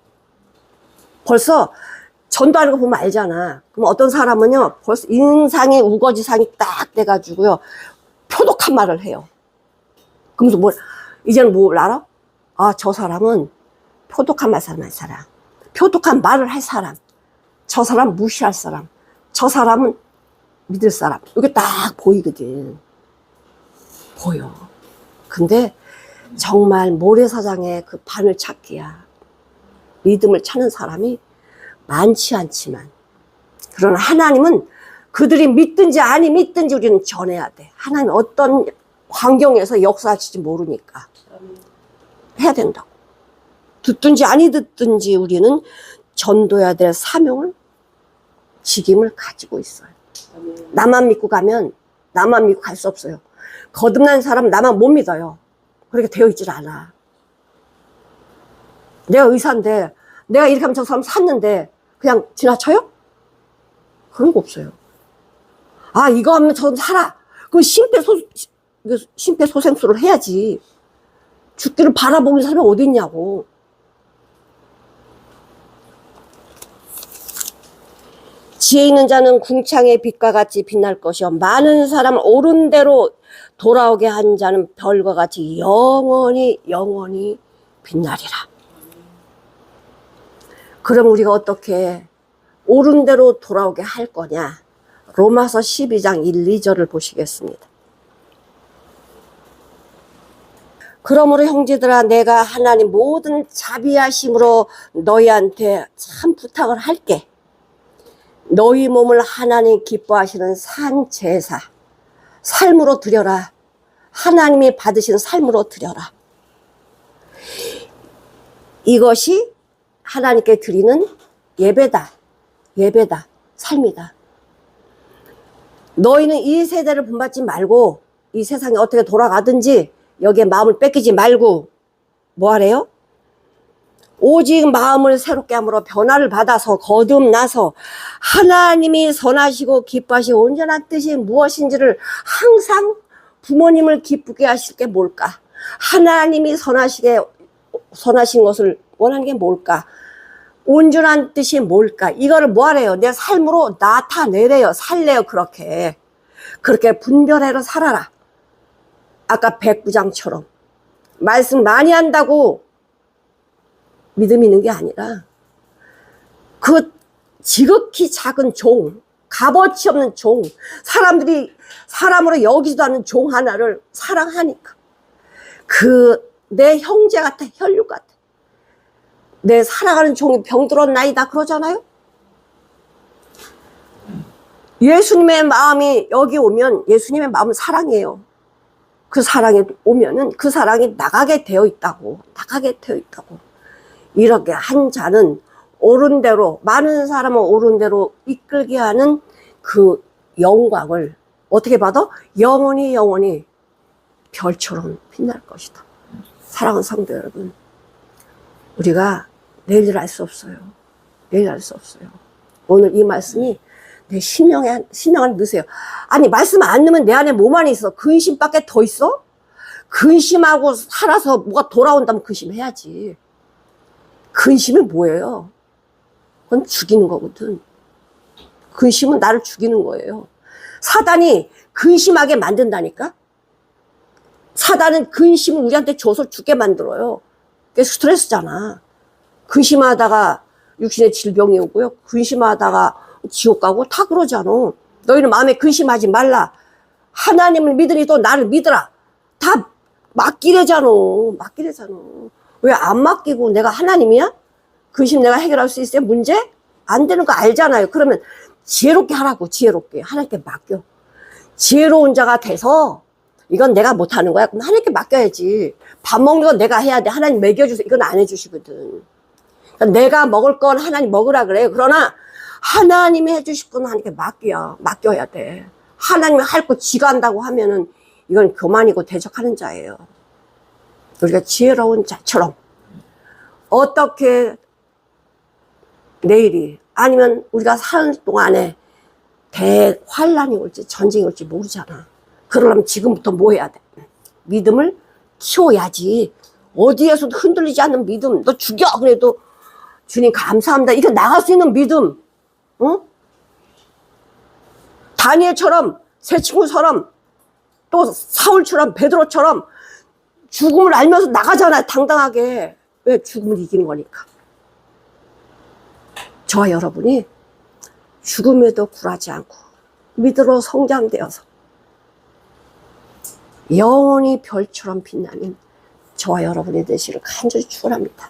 벌써 전도하는 거 보면 알잖아. 그럼 어떤 사람은요. 벌써 인상의 우거지상이 딱 돼가지고요. 표독한 말을 해요. 그러면서 이제는 뭘 알아? 저 사람은 표독한 말을 할 사람. 표독한 말을 할 사람. 저 사람 무시할 사람. 저 사람은 믿을 사람. 이게 딱 보이거든. 보여. 근데 정말 모래사장의 그 바늘 찾기야. 믿음을 찾는 사람이 많지 않지만, 그러나 하나님은 그들이 믿든지 아니 믿든지 우리는 전해야 돼. 하나님 어떤 환경에서 역사하실지 모르니까 해야 된다고. 듣든지 아니 듣든지 우리는 전도해야 될 사명을, 직임을 가지고 있어요. 나만 믿고 가면 나만 믿고 갈 수 없어요. 거듭난 사람 나만 못 믿어요. 그렇게 되어 있질 않아. 내가 의사인데 내가 이렇게 하면 저 사람 샀는데 그냥 지나쳐요? 그런 거 없어요. 이거 하면 저 살아. 그 심폐소생술을 해야지. 죽기를 바라보는 사람이 어디 있냐고. 지혜 있는 자는 궁창의 빛과 같이 빛날 것이요 많은 사람을 옳은 대로 돌아오게 한 자는 별과 같이 영원히 빛나리라. 그럼 우리가 어떻게 옳은 대로 돌아오게 할 거냐? 로마서 12장 1, 2절을 보시겠습니다. 그러므로 형제들아, 내가 하나님 모든 자비하심으로 너희한테 참 부탁을 할게. 너희 몸을 하나님 기뻐하시는 산 제사, 삶으로 드려라. 하나님이 받으시는 삶으로 드려라. 이것이 하나님께 드리는 예배다. 삶이다. 너희는 이 세대를 본받지 말고 이 세상이 어떻게 돌아가든지 여기에 마음을 뺏기지 말고 뭐 하래요? 오직 마음을 새롭게 함으로 변화를 받아서 거듭나서 하나님이 선하시고 기뻐하시고 온전한 뜻이 무엇인지를 항상 부모님을 기쁘게 하실 게 뭘까? 하나님이 선하신 것을 원하는 게 뭘까? 온전한 뜻이 뭘까? 이거를 뭐 하래요? 내 삶으로 나타내래요. 살래요. 그렇게 분별해서 살아라. 아까 백부장처럼 말씀 많이 한다고 믿음이 있는 게 아니라 그 지극히 작은 종, 값어치 없는 종, 사람들이 사람으로 여기지도 않는 종 하나를 사랑하니까 내 형제 같아, 혈육 같아. 내 사랑하는 종이 병들었나이다 그러잖아요. 예수님의 마음이 여기 오면 예수님의 마음은 사랑이에요. 그 사랑이 오면은 그 사랑이 나가게 되어 있다고. 이렇게 한 자는 옳은 대로, 많은 사람은 옳은 대로 이끌게 하는 그 영광을 어떻게 받아? 영원히 별처럼 빛날 것이다. 사랑하는 성도 여러분, 우리가 내일 알 수 없어요. 오늘 이 말씀이 내 심령에 넣으세요. 아니, 말씀 안 넣으면 내 안에 뭐만 있어? 근심밖에 더 있어? 근심하고 살아서 뭐가 돌아온다면 근심해야지. 근심이 뭐예요? 그건 죽이는 거거든. 근심은 나를 죽이는 거예요. 사단이 근심하게 만든다니까? 사단은 근심을 우리한테 줘서 죽게 만들어요. 그게 스트레스잖아. 근심하다가 육신의 질병이 오고요. 근심하다가 지옥 가고 다 그러잖아. 너희는 마음에 근심하지 말라. 하나님을 믿으니 또 나를 믿으라. 다 맡기래잖아. 왜 안 맡기고 내가 하나님이야? 근심 내가 해결할 수 있어요? 문제? 안 되는 거 알잖아요. 그러면 지혜롭게 하라고. 지혜롭게 하나님께 맡겨. 지혜로운 자가 돼서 이건 내가 못하는 거야. 그럼 하나님께 맡겨야지. 밥 먹는 건 내가 해야 돼. 하나님 먹여주세요. 이건 안 해주시거든. 그러니까 내가 먹을 건 하나님 먹으라 그래요. 그러나 하나님이 해주실 건 하나님께 맡겨야 돼. 하나님이 할 거 지가 한다고 하면은 이건 교만이고 대적하는 자예요. 우리가 지혜로운 자처럼 어떻게 내일이 아니면 우리가 사는 동안에 대환란이 올지 전쟁이 올지 모르잖아. 그러려면 지금부터 뭐 해야 돼? 믿음을 키워야지. 어디에서도 흔들리지 않는 믿음. 너 죽여 그래도 주님 감사합니다. 이거 나갈 수 있는 믿음. 다니엘처럼, 새 친구처럼, 또 사울처럼, 베드로처럼 죽음을 알면서 나가잖아. 당당하게. 왜? 죽음을 이기는 거니까. 저와 여러분이 죽음에도 굴하지 않고 믿음으로 성장되어서 영원히 별처럼 빛나는 저와 여러분이 되시기를 간절히 축원합니다.